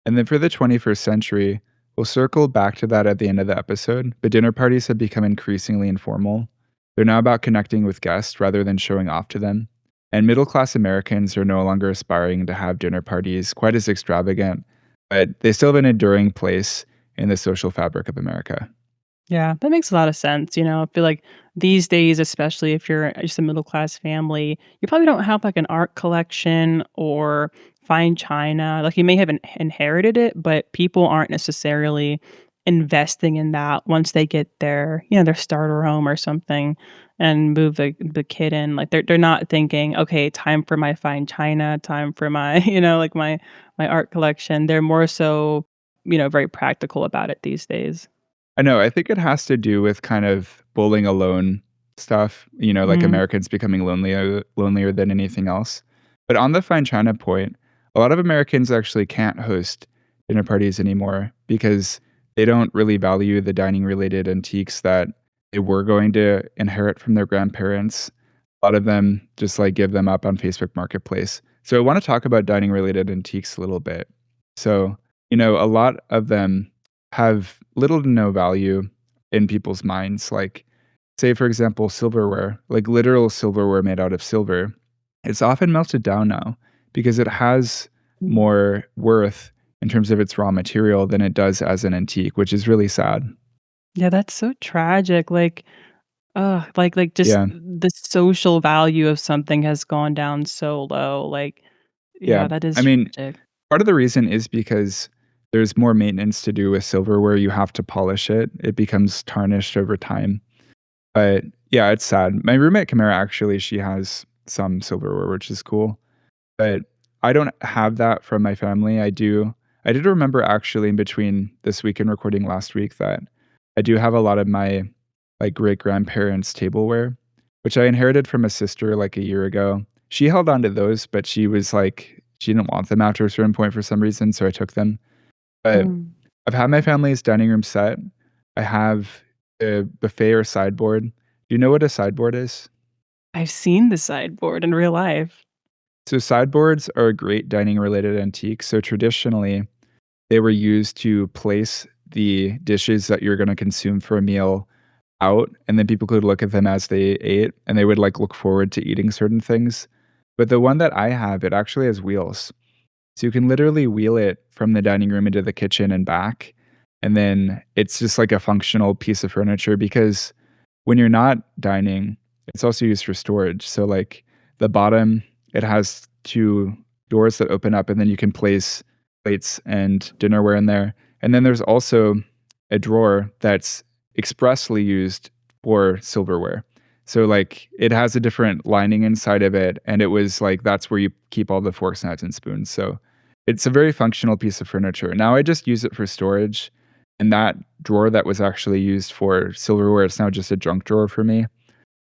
And then for the 21st century, we'll circle back to that at the end of the episode, but dinner parties have become increasingly informal. They're now about connecting with guests rather than showing off to them. And middle class Americans are no longer aspiring to have dinner parties quite as extravagant, but they still have an enduring place in the social fabric of America. Yeah, that makes a lot of sense, I feel like these days, especially if you're just a middle class family, you probably don't have like an art collection or fine china. Like you may have inherited it, but people aren't necessarily investing in that once they get their starter home or something and move the kid in. Like they're not thinking, okay, time for my fine china, time for my, like my art collection. They're more so, very practical about it these days. I know, I think it has to do with kind of bowling alone stuff, like Mhm. Americans becoming lonelier than anything else. But on the fine china point, a lot of Americans actually can't host dinner parties anymore because they don't really value the dining related antiques that they were going to inherit from their grandparents. A lot of them just like give them up on Facebook Marketplace. So I want to talk about dining related antiques a little bit. So a lot of them have little to no value in people's minds. Like, say, for example, silverware, like literal silverware made out of silver. It's often melted down now because it has Mm. more worth in terms of its raw material than it does as an antique, which is really sad. Yeah, that's so tragic, like, just Yeah. the social value of something has gone down so low, like, Yeah. yeah, that I is mean, tragic. part of the reason is because there's more maintenance to do with silver where you have to polish it. It becomes tarnished over time. But yeah, it's sad. My roommate Kamara actually, she has some silverware, which is cool. But I don't have that from my family. I did remember actually in between this week and recording last week that I do have a lot of my, like, great-grandparents' tableware, which I inherited from a sister, like, a year ago. She held on to those, but she was like she didn't want them after a certain point for some reason, so I took them. But Mm. I've had my family's dining room set. I have a buffet or sideboard. Do you know what a sideboard is? I've seen the sideboard in real life. So sideboards are a great dining related antique. So traditionally, they were used to place the dishes that you're gonna consume for a meal out, and then people could look at them as they ate, and they would, like, look forward to eating certain things. But the one that I have, it actually has wheels. So you can literally wheel it from the dining room into the kitchen and back, and then it's just like a functional piece of furniture because when you're not dining, it's also used for storage. So, like, the bottom, it has 2 doors that open up, and then you can place plates and dinnerware in there. And then there's also a drawer that's expressly used for silverware. So, like, it has a different lining inside of it, and it was like that's where you keep all the forks, knives, and spoons. So, it's a very functional piece of furniture. Now I just use it for storage, and that drawer that was actually used for silverware, it's now just a junk drawer for me.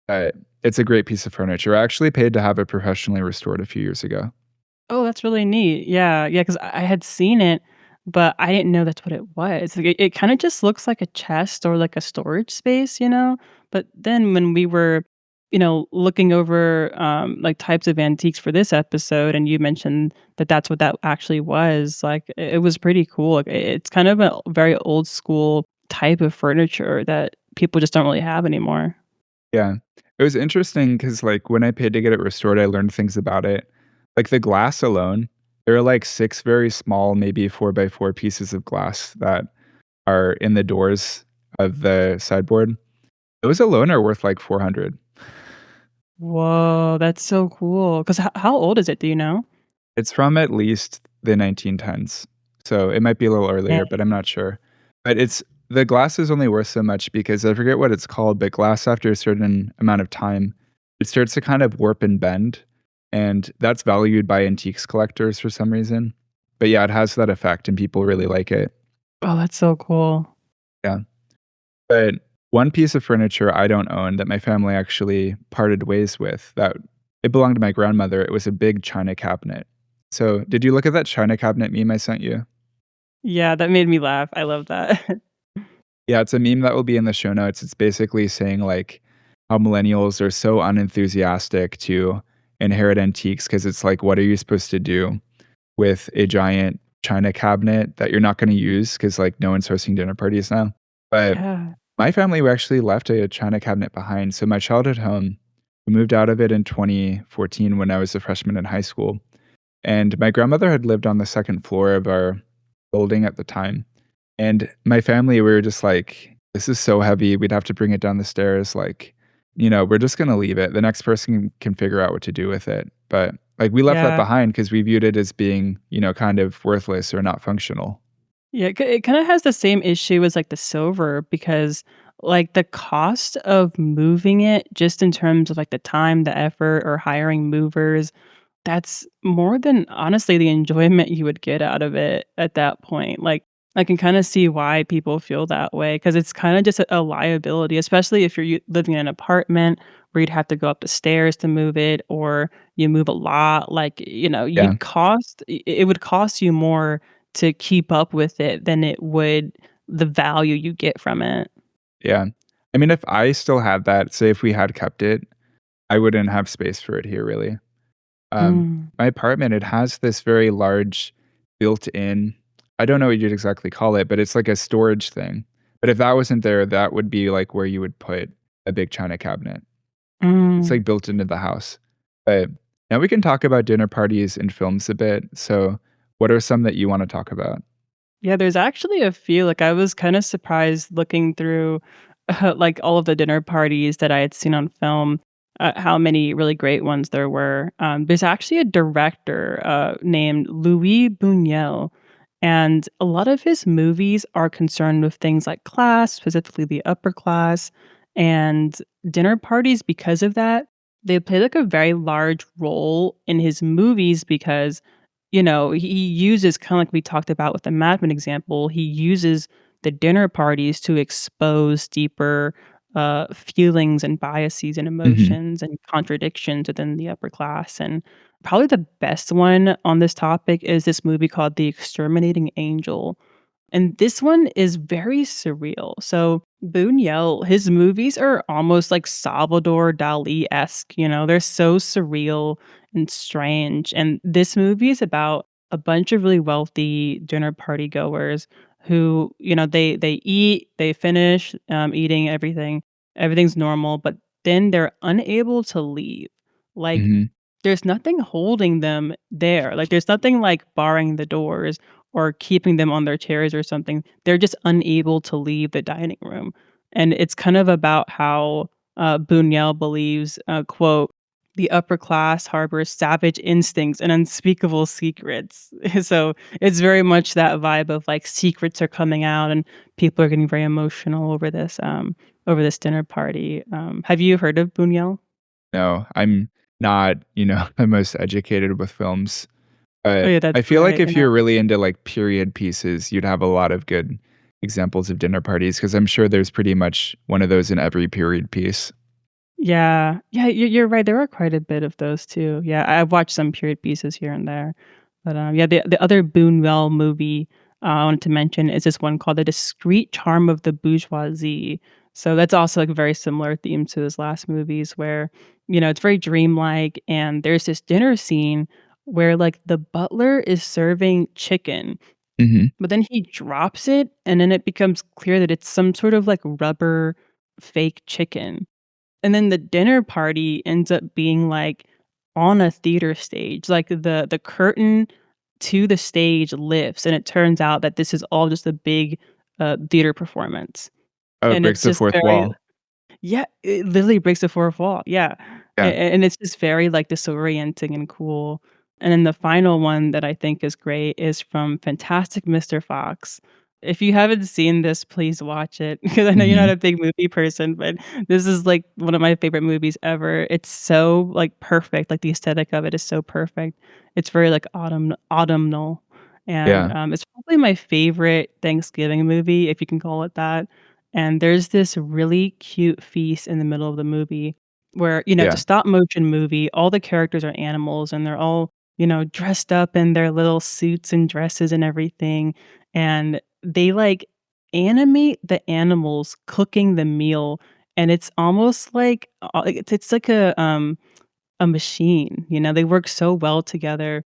But it's a great piece of furniture. I actually paid to have it professionally restored a few years ago. Oh, that's really neat. Yeah, yeah, 'cause I had seen it, but I didn't know that's what it was. Like, it kinda just looks like a chest or like a storage space, you know? But then when we were, looking over, like, types of antiques for this episode, and you mentioned that that's what that actually was, like, it was pretty cool. Like, it's kind of a very old school type of furniture that people just don't really have anymore. Yeah. It was interesting because, like, when I paid to get it restored, I learned things about it. Like, the glass alone, there are, like, 6 very small, maybe 4 by 4 pieces of glass that are in the doors of the sideboard. Those alone are worth, like, 400. Whoa, that's so cool. 'Cause how old is it, do you know? It's from at least the 1910s, so it might be a little earlier, but I'm not sure. But it's the glass is only worth so much because I forget what it's called, but glass after a certain amount of time, it starts to kind of warp and bend, and that's valued by antiques collectors for some reason. But yeah, it has that effect and people really like it. Oh, that's so cool. Yeah. But one piece of furniture I don't own that my family actually parted ways with that it belonged to my grandmother, it was a big china cabinet. So, did you look at that china cabinet meme I sent you? Yeah, that made me laugh. I love that. Yeah, it's a meme that will be in the show notes. It's basically saying, like, how millennials are so unenthusiastic to inherit antiques because it's like, what are you supposed to do with a giant china cabinet that you're not gonna use? Because like, no one's hosting dinner parties now. But Yeah. my family, we actually left a china cabinet behind. So my childhood home, we moved out of it in 2014 when I was a freshman in high school, and my grandmother had lived on the 2nd floor of our building at the time, and my family, we were just like, "This is so heavy, we'd have to bring it down the stairs, like, we're just gonna leave it. The next person can figure out what to do with it." But, like, we left that Yeah. behind because we viewed it as being, kind of worthless or not functional. Yeah, it kinda has the same issue as, like, the silver because, like, the cost of moving it just in terms of, like, the time, the effort, or hiring movers, that's more than honestly the enjoyment you would get out of it at that point. Like, I can kinda see why people feel that way because it's kinda just a liability, especially if you're living in an apartment where you'd have to go up the stairs to move it or you move a lot, like, Yeah, it would cost you more to keep up with it than it would the value you get from it. yeah. I mean, if I still had that, say if we had kept it, I wouldn't have space for it here, really. Mm. My apartment, it has this very large built-in, I don't know what you'd exactly call it, but it's like a storage thing. But if that wasn't there, that would be, like, where you would put a big china cabinet. It's, Mm. like, built into the house. But now we can talk about dinner parties and films a bit. So, what are some that you wanna talk about? Yeah, there's actually a few, like, I was kinda surprised looking through, like, all of the dinner parties that I had seen on film, how many really great ones there were. There's actually a director, named Louis Buñuel, and a lot of his movies are concerned with things like class, specifically the upper class, and dinner parties because of that, they play, like, a very large role in his movies because he uses kinda like we talked about with the Mad Men example, he uses the dinner parties to expose deeper, feelings and biases and Mhm. emotions and contradictions within the upper class, and probably the best one on this topic is this movie called The Exterminating Angel. And this one is very surreal. So Buñuel, his movies are almost like Salvador Dali-esque, they're so surreal and strange. And this movie is about a bunch of really wealthy dinner party goers who, they eat, they finish eating everything, everything's normal, but then they're unable to leave. Like Mhm. there's nothing holding them there. Like there's nothing like barring the doors or keeping them on their chairs or something. They're just unable to leave the dining room. And it's kind of about how Buñuel believes, quote, the upper class harbors savage instincts and unspeakable secrets. So it's very much that vibe of like secrets are coming out and people are getting very emotional over this dinner party. Have you heard of Buñuel? No, I'm not, the most educated with films, Oh but yeah, that's I feel like right. if you're really into, like, period pieces, you'd have a lot of good examples of dinner parties because 'cause I'm sure there's pretty much one of those in every period piece. Yeah. Yeah, you're right, there are quite a bit of those too. Yeah, I've watched some period pieces here and there. But, yeah, the other Boonwell movie, I wanted to mention is this one called The Discreet Charm of the Bourgeoisie. So that's also, like, a very similar theme to his last movies where, it's very dreamlike, and there's this dinner scene where, like, the butler is serving chicken, Mhm. but then he drops it, and then it becomes clear that it's some sort of, like, rubber fake chicken. And then the dinner party ends up being, like, on a theater stage, like, the curtain to the stage lifts, and it turns out that this is all just a big, theater performance, Oh, it and breaks it's the just 4th very wall. yeah, it literally breaks the fourth wall, yeah, Yeah. and it's just very, like, disorienting and cool, and then the final one that I think is great is from Fantastic Mr. Fox. If you haven't seen this, please watch it because I know you're not Mhm. a big movie person, but this is, like, one of my favorite movies ever. It's so, like, perfect, like, the aesthetic of it is so perfect. It's very, like, autumnal, and, Yeah. it's probably my favorite Thanksgiving movie, if you can call it that. And there's this really cute feast in the middle of the movie where, it's a Yeah. stop motion movie, all the characters are animals and they're all, dressed up in their little suits and dresses and everything, and they, like, animate the animals cooking the meal, and it's almost like, it's like a machine, they work so well together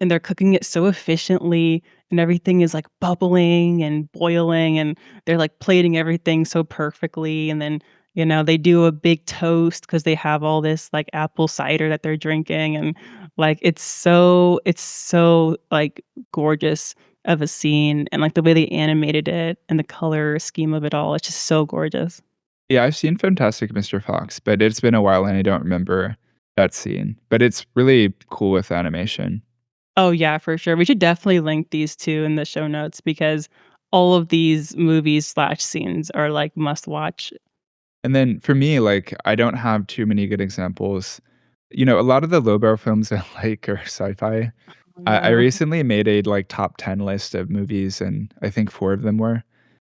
and they're cooking it so efficiently and everything is, like, bubbling and boiling, and they're, like, plating everything so perfectly, and then, they do a big toast because they have all this, like, apple cider that they're drinking, and, like, it's so, like, gorgeous of a scene, and, like, the way they animated it and the color scheme of it all, it's just so gorgeous. Yeah, I've seen Fantastic Mr. Fox, but it's been a while and I don't remember that scene, but it's really cool with animation. Oh, yeah, for sure. We should definitely link these 2 in the show notes because all of these movies/scenes are, like, must watch. And then for me, like, I don't have too many good examples. A lot of the lowbrow films I like are sci-fi. Oh, I yeah. recently made a, like, top 10 list of movies, and I think 4 of them were.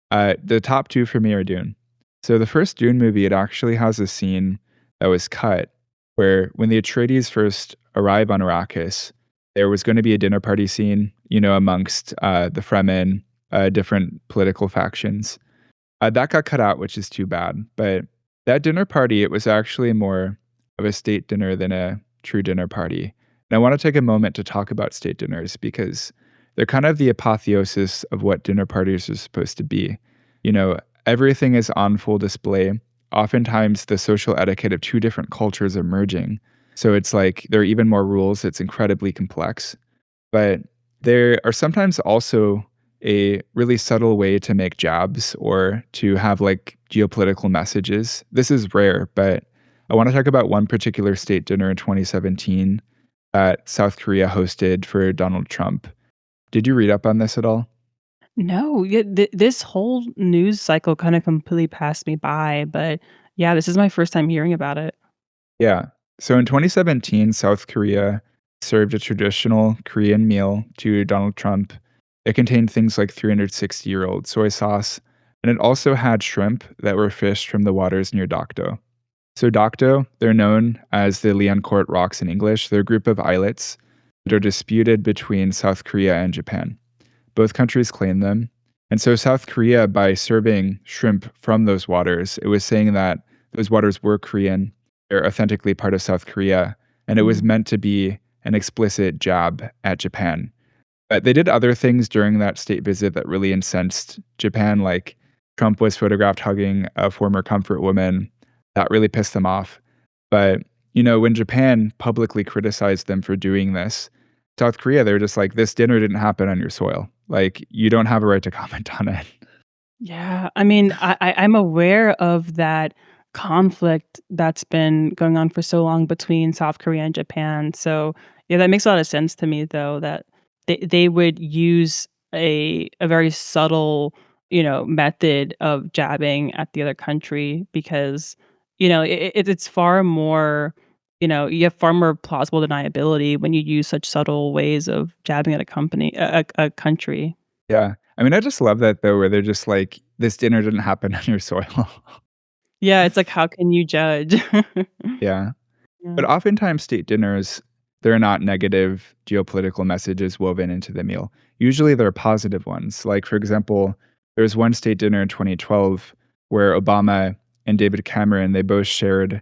The top 2 for me are Dune. So the first Dune movie, it actually has a scene that was cut where when the Atreides first arrive on Arrakis, there was gonna be a dinner party scene, amongst, the Fremen, different political factions. That got cut out, which is too bad, but that dinner party, it was actually more of a state dinner than a true dinner party, and I wanna take a moment to talk about state dinners because they're kind of the apotheosis of what dinner parties are supposed to be. You know, everything is on full display. Oftentimes, the social etiquette of two different cultures are merging. So it's like there are even more rules. It's incredibly complex. But there are sometimes also a really subtle way to make jabs or to have like geopolitical messages. This is rare, but I want to talk about one particular state dinner in 2017 that South Korea hosted for Donald Trump. Did you read up on this at all? No, yeah, this whole news cycle kinda completely passed me by, but yeah, this is my first time hearing about it. Yeah. So in 2017, South Korea served a traditional Korean meal to Donald Trump. It contained things like 360-year-old soy sauce, and it also had shrimp that were fished from the waters near Dokdo. So Dokdo, they're known as the Liancourt Rocks in English. They're a group of islets that are disputed between South Korea and Japan. Both countries claim them. And so South Korea, by serving shrimp from those waters, it was saying that those waters were Korean, they're authentically part of South Korea, and it was Mhm. meant to be an explicit jab at Japan. But they did other things during that state visit that really incensed Japan, like Trump was photographed hugging a former comfort woman. That really pissed them off. But, you know, when Japan publicly criticized them for doing this, South Korea, they were just like, "This dinner didn't happen on your soil. Like, you don't have a right to comment on it." Yeah, I mean, I'm aware of that conflict that's been going on for so long between South Korea and Japan, so, yeah, that makes a lot of sense to me, though, that they would use a very subtle, method of jabbing at the other country because, it's far more you have far more plausible deniability when you use such subtle ways of jabbing at a country. Yeah. I mean, I just love that though, where they're just like, "This dinner didn't happen on your soil." Yeah, it's like, how can you judge? Yeah. Yeah. But oftentimes, state dinners, they're not negative geopolitical messages woven into the meal. Usually, they're positive ones. Like, for example, there was one state dinner in 2012 where Obama and David Cameron, they both shared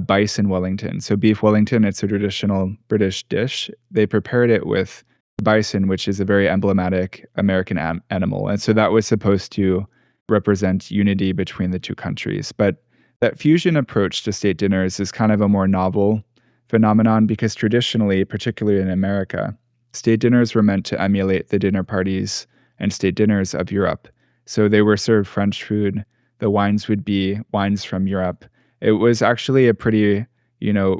bison Wellington. So, beef Wellington, it's a traditional British dish. They prepared it with bison, which is a very emblematic American animal. And so that was supposed to represent unity between the two countries. But that fusion approach to state dinners is kind of a more novel phenomenon because traditionally, particularly in America, state dinners were meant to emulate the dinner parties and state dinners of Europe. So they were served French food. The wines would be wines from Europe. It was actually a pretty,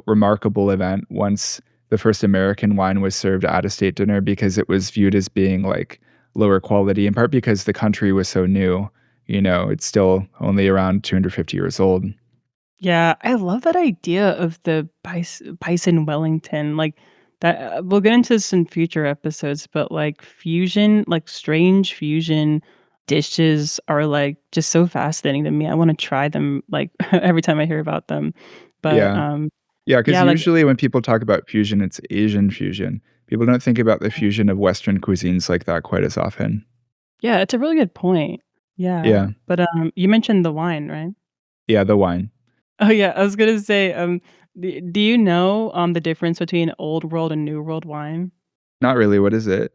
remarkable event once the first American wine was served at a state dinner because it was viewed as being like lower quality, in part because the country was so new. It's still only around 250 years old. Yeah, I love that idea of the bison Wellington, like, that we'll get into this in future episodes, but, like, fusion like, strange fusion dishes are, like, just so fascinating to me. I wanna try them, like, every time I hear about them. But, Yeah. Yeah, because yeah, like usually when people talk about fusion, it's Asian fusion. People don't think about the fusion of Western cuisines like that quite as often. yeah, it's a really good point. Yeah, Yeah. but, you mentioned the wine, right? Yeah, the wine. Oh, yeah, I was gonna say, do you know, the difference between Old World and New World wine? Not really, what is it?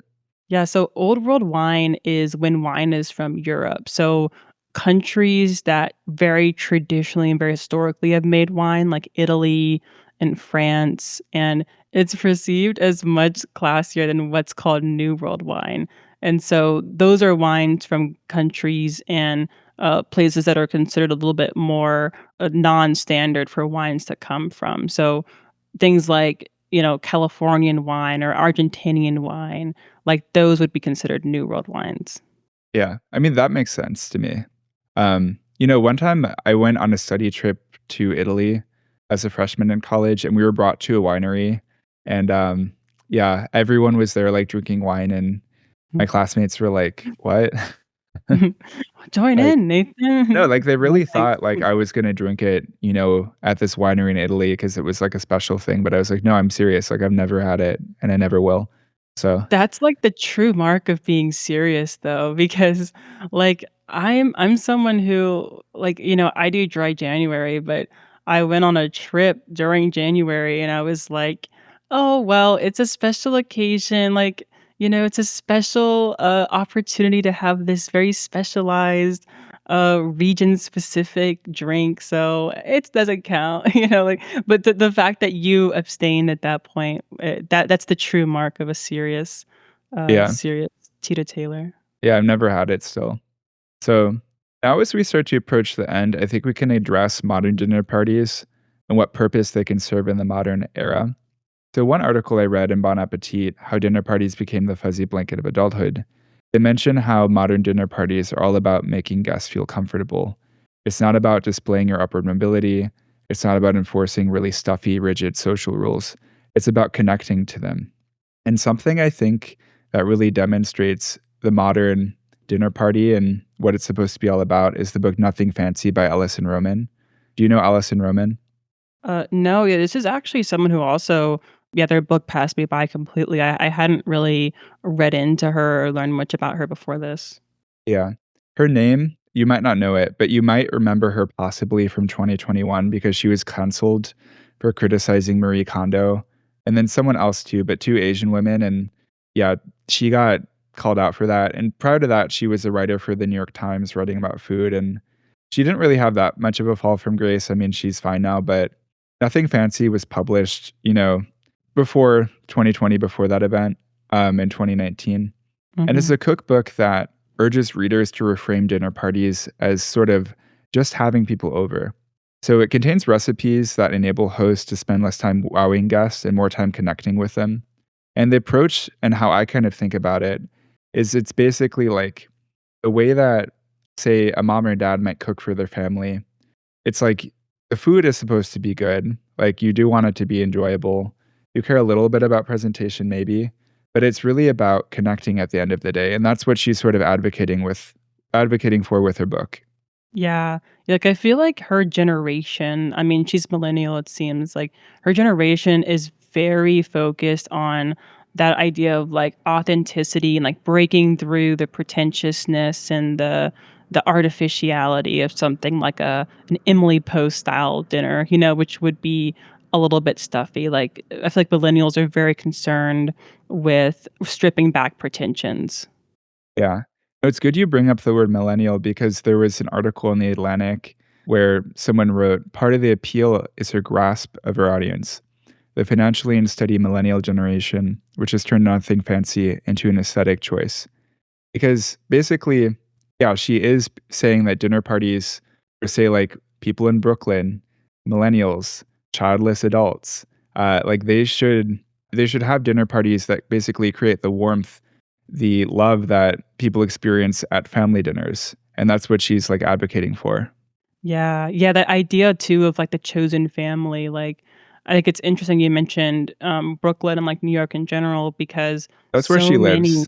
Yeah, so Old World wine is when wine is from Europe. So countries that very traditionally and very historically have made wine, like Italy and France, and it's perceived as much classier than what's called New World wine. And so those are wines from countries and places that are considered a little bit more non-standard for wines to come from. So things like, Californian wine or Argentinian wine, like, those would be considered New World wines. Yeah, I mean, that makes sense to me. One time I went on a study trip to Italy as a freshman in college, and we were brought to a winery, and, yeah, everyone was there, like, drinking wine, and my classmates were like, "What?" Join Like in, no, Nathan. like, they No, really thanks. thought, like, I was gonna drink it, at this winery in Italy because it was, like, a special thing, but I was like, "No, I'm serious, like, I've never had it, and I never will." So That's, like, the true mark of being serious, though, because, like, I'm someone who, like, I do dry January, but I went on a trip during January, and I was like, "Oh, well, it's a special occasion," like, it's a special, opportunity to have this very specialized, region-specific drink, so it doesn't count, like but the fact that you abstained at that point, that's the true mark of a Yeah. serious teetotaler. Yeah, I've never had it still. So, now as we start to approach the end, I think we can address modern dinner parties and what purpose they can serve in the modern era. So, one article I read in Bon Appetit, How Dinner Parties Became the Fuzzy Blanket of Adulthood, they mention how modern dinner parties are all about making guests feel comfortable. It's not about displaying your upward mobility. It's not about enforcing really stuffy, rigid social rules. It's about connecting to them. And something I think that really demonstrates the modern dinner party and what it's supposed to be all about is the book Nothing Fancy by Allison Roman. Do you know Allison Roman? No, yeah, this is actually someone who also yeah, their book passed me by completely. I hadn't really read into her or learned much about her before this. Yeah. Her name, you might not know it, but you might remember her possibly from 2021 because she was canceled for criticizing Marie Kondo and then someone else too, but 2 Asian women, and yeah, she got called out for that, and prior to that, she was a writer for the New York Times writing about food, and she didn't really have that much of a fall from grace. I mean, she's fine now, but Nothing Fancy was published, before 2020, before that event, in 2019, and it's Mhm. a cookbook that urges readers to reframe dinner parties as sort of just having people over. So it contains recipes that enable hosts to spend less time wowing guests and more time connecting with them. And the approach and how I kind of think about it is it's basically like the way that, say, a mom or dad might cook for their family. It's like the food is supposed to be good. Like, you do want it to be enjoyable. You care a little bit about presentation maybe, but it's really about connecting at the end of the day, and that's what she's sort of advocating for with her book. Yeah. Like, I feel like her generation I mean, she's millennial, it seems, like, her generation is very focused on that idea of, like, authenticity and, like, breaking through the pretentiousness and the artificiality of something like an Emily Post style dinner, which would be a little bit stuffy, like, I feel like millennials are very concerned with stripping back pretensions. Yeah. No, it's good you bring up the word millennial because there was an article in The Atlantic where someone wrote, "Part of the appeal is her grasp of her audience. The financially unsteady millennial generation, which has turned Nothing Fancy into an aesthetic choice." Because basically, yeah, she is saying that dinner parties for, say, like, people in Brooklyn, millennials, childless adults, like, they should have dinner parties that basically create the warmth, the love that people experience at family dinners, and that's what she's, like, advocating for. Yeah, yeah, that idea too of, like, the chosen family, like, I think it's interesting you mentioned, Brooklyn and, like, New York in general because That's where so she many lives.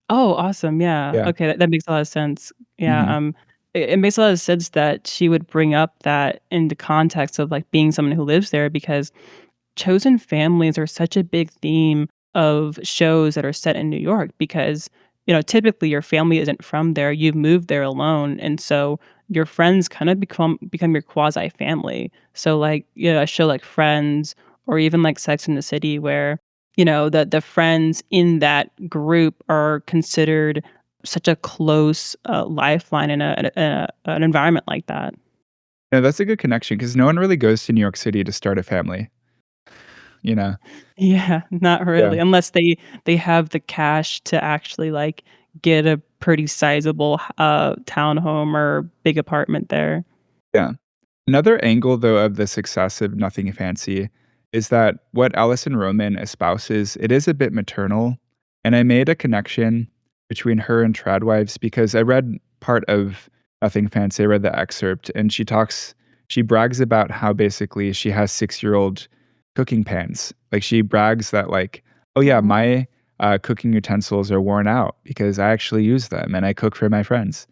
Oh, awesome, yeah, Yeah. okay, that makes a lot of sense. Yeah, Mhm. it makes a lot of sense that she would bring up that in the context of, like, being someone who lives there because chosen families are such a big theme of shows that are set in New York because, typically your family isn't from there. You've moved there alone. And so your friends kind of become your quasi family. So like, a show like Friends or even like Sex in the City where, the friends in that group are considered such a close lifeline an environment like that. No, that's a good connection because no one really goes to New York City to start a family, you know? Yeah, not Yeah, really, unless they have the cash to actually, like, get a pretty sizable townhome or big apartment there. yeah. Another angle, though, of the success of Nothing Fancy is that what Alison Roman espouses, it is a bit maternal, and I made a connection between her and Tradwives because I read part of Nothing Fancy, I read the excerpt, and she brags about how basically she has six-year-old cooking pans. Like, she brags that, like, "Oh, yeah, Oh. my, cooking utensils are worn out because I actually use them, and I cook for my friends."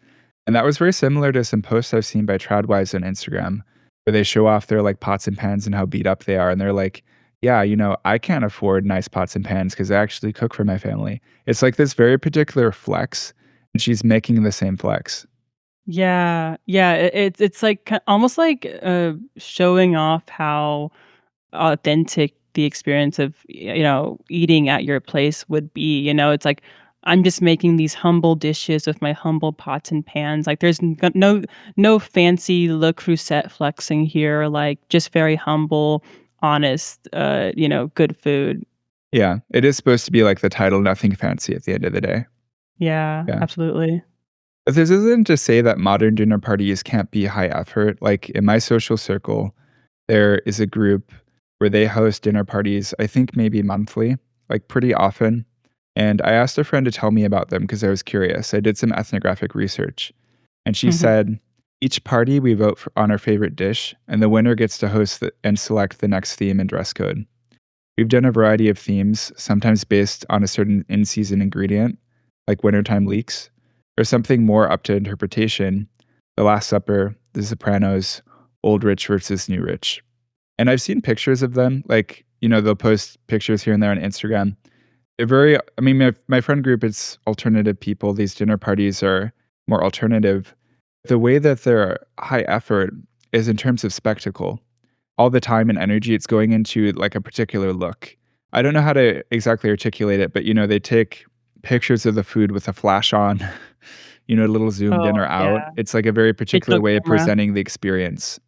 And that was very similar to some posts I've seen by Tradwives on Instagram, where they show off their, like, pots and pans and how beat up they are, and they're like, "Yeah, I can't afford nice pots and pans because I actually cook for my family." It's like this very particular flex, and she's making the same flex. Yeah, yeah, it's like almost like, showing off how authentic the experience of, eating at your place would be, it's like, I'm just making these humble dishes with my humble pots and pans, like, there's no fancy Le Creuset flexing here, like, just very humble, honest, good food. Yeah, it is supposed to be like the title, "Nothing fancy" at the end of the day. Yeah, Yeah. absolutely. But this isn't to say that modern dinner parties can't be high effort. Like, in my social circle, there is a group where they host dinner parties, I think maybe monthly, like, pretty often, and I asked a friend to tell me about them because I was curious. I did some ethnographic research, and she Mhm. said, "Each party, we vote for on our favorite dish, and the winner gets to host and select the next theme and dress code." We've done a variety of themes, sometimes based on a certain in season ingredient, like wintertime leeks, or something more up to interpretation, The Last Supper, The Sopranos, Old Rich versus New Rich. And I've seen pictures of them, like, they'll post pictures here and there on Instagram. They're very, I mean, my friend group, it's alternative people. These dinner parties are more alternative. The way that they're high effort is in terms of spectacle all the time and energy, it's going into, like, a particular look. I don't know how to exactly articulate it, but, they take pictures of the food with a flash on, a little zoomed Oh, in or out. yeah. It's, like, a very particular Digital way of camera. presenting the experience.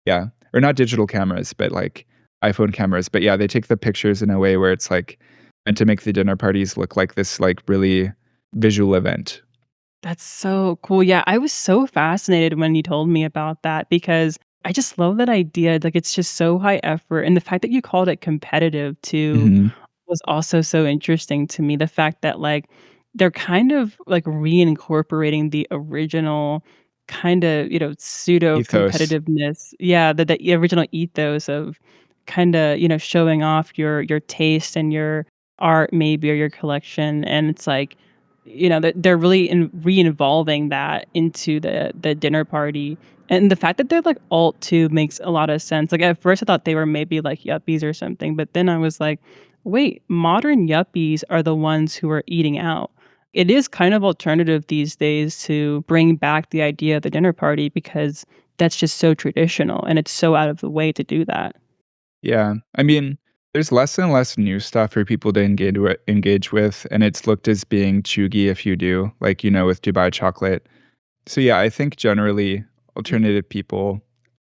Yeah. Or not digital cameras, but, like, iPhone cameras. But, yeah, they take the pictures in a way where it's, like, meant to make the dinner parties look like this, like, really visual event. That's so cool. Yeah, I was so fascinated when you told me about that because I just love that idea. Like, it's just so high effort. And the fact that you called it competitive too Mhm. was also so interesting to me. The fact that, like, they're kind of like reincorporating the original kind of, pseudo Ethos. competitiveness. Yeah, the original ethos of kind of, showing off your taste and your art maybe or your collection. And it's like, that they're really re-involving that into the dinner party. And the fact that they're like alt too makes a lot of sense. Like at first I thought they were maybe like yuppies or something, but then I was like, wait, modern yuppies are the ones who are eating out. It is kind of alternative these days to bring back the idea of the dinner party because that's just so traditional and it's so out of the way to do that. Yeah. I mean, there's less and less new stuff for people to engage with, and it's looked as being chuggy if you do, like, with Dubai chocolate. So, yeah, I think generally alternative people,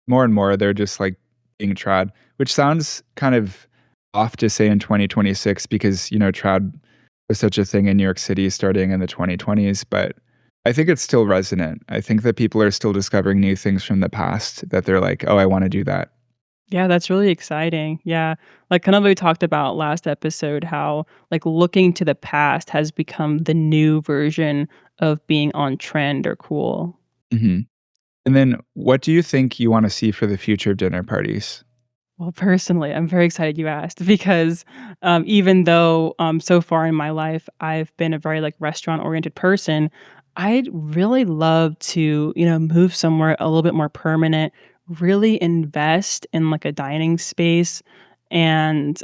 more and more, they're just, like, being trad, which sounds kind of off to say in 2026 because, trad was such a thing in New York City starting in the 2020s, but I think it's still resonant. I think that people are still discovering new things from the past that they're like, "Oh, I wanna do that." Yeah, that's really exciting. Yeah. Like kind of like we talked about last episode, how like looking to the past has become the new version of being on trend or cool. Mhm. And then what do you think you wanna see for the future of dinner parties? Well, personally, I'm very excited you asked because even though so far in my life I've been a very like restaurant oriented person, I'd really love to, move somewhere a little bit more permanent, really invest in like a dining space and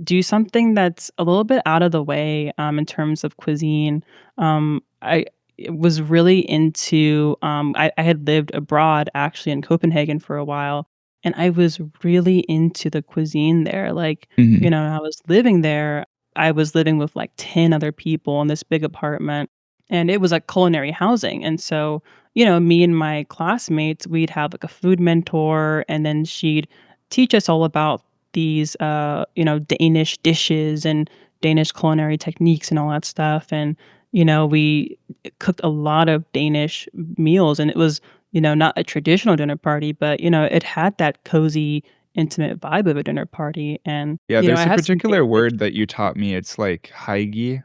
do something that's a little bit out of the way in terms of cuisine. I was really into, I had lived abroad actually in Copenhagen for a while and I was really into the cuisine there, like, Mhm. I was living there, I was living with, like, 10 other people in this big apartment, and it was, like, culinary housing, and so, me and my classmates, we'd have, like, a food mentor, and then she'd teach us all about these, Danish dishes and Danish culinary techniques and all that stuff, and, we cooked a lot of Danish meals, and it was not a traditional dinner party, but, it had that cozy, intimate vibe of a dinner party, and, Yeah, I there's a have some particular Danish word that you taught me, it's like "Heige."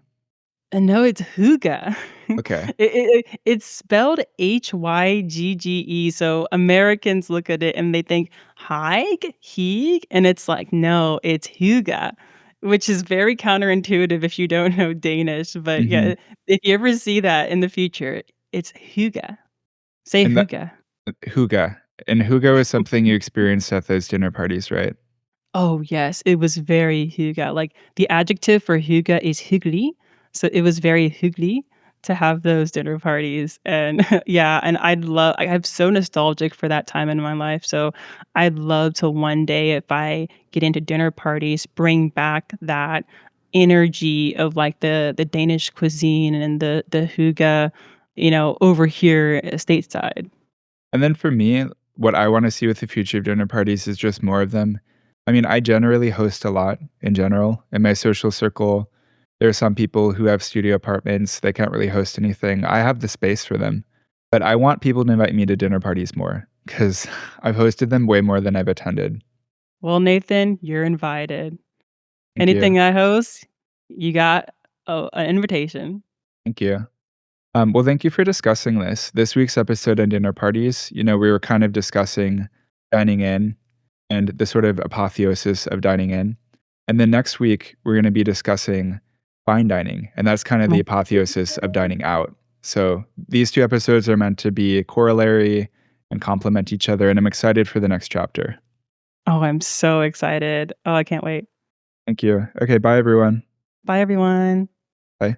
no, it's hygge. Okay. It's spelled Hyggge, so Americans look at it and they think, "Hige? Heeg?" And it's like, "No, it's hygge," which is very counterintuitive if you don't know Danish, but, Mhm. yeah, if you ever see that in the future, it's hygge. Say And that hygge. hygge. And hygge was something you experienced at those dinner parties, right? Oh, yes, it was very hygge, like, the adjective for hygge is hyggelig, so it was very hyggelig, to have those dinner parties, and yeah, and I'm so nostalgic for that time in my life, so I'd love to one day, if I get into dinner parties, bring back that energy of, like, the Danish cuisine and the hygge, over here, stateside. And then for me, what I wanna see with the future of dinner parties is just more of them. I mean, I generally host a lot in general in my social circle. There are some people who have studio apartments, they can't really host anything. I have the space for them, but I want people to invite me to dinner parties more because 'cause I've hosted them way more than I've attended. Well, Nathan, you're invited. Thank you. Anything I host, you got an invitation. Thank you. Well, thank you for discussing this. This week's episode on dinner parties, we were kind of discussing dining in and the sort of apotheosis of dining in. And then next week, we're going to be discussing fine dining. And that's kind of the Oh apotheosis of dining out. So these two episodes are meant to be corollary and complement each other. And I'm excited for the next chapter. oh, I'm so excited. Oh, I can't wait. Thank you. Okay. Bye, everyone. Bye, everyone. Bye.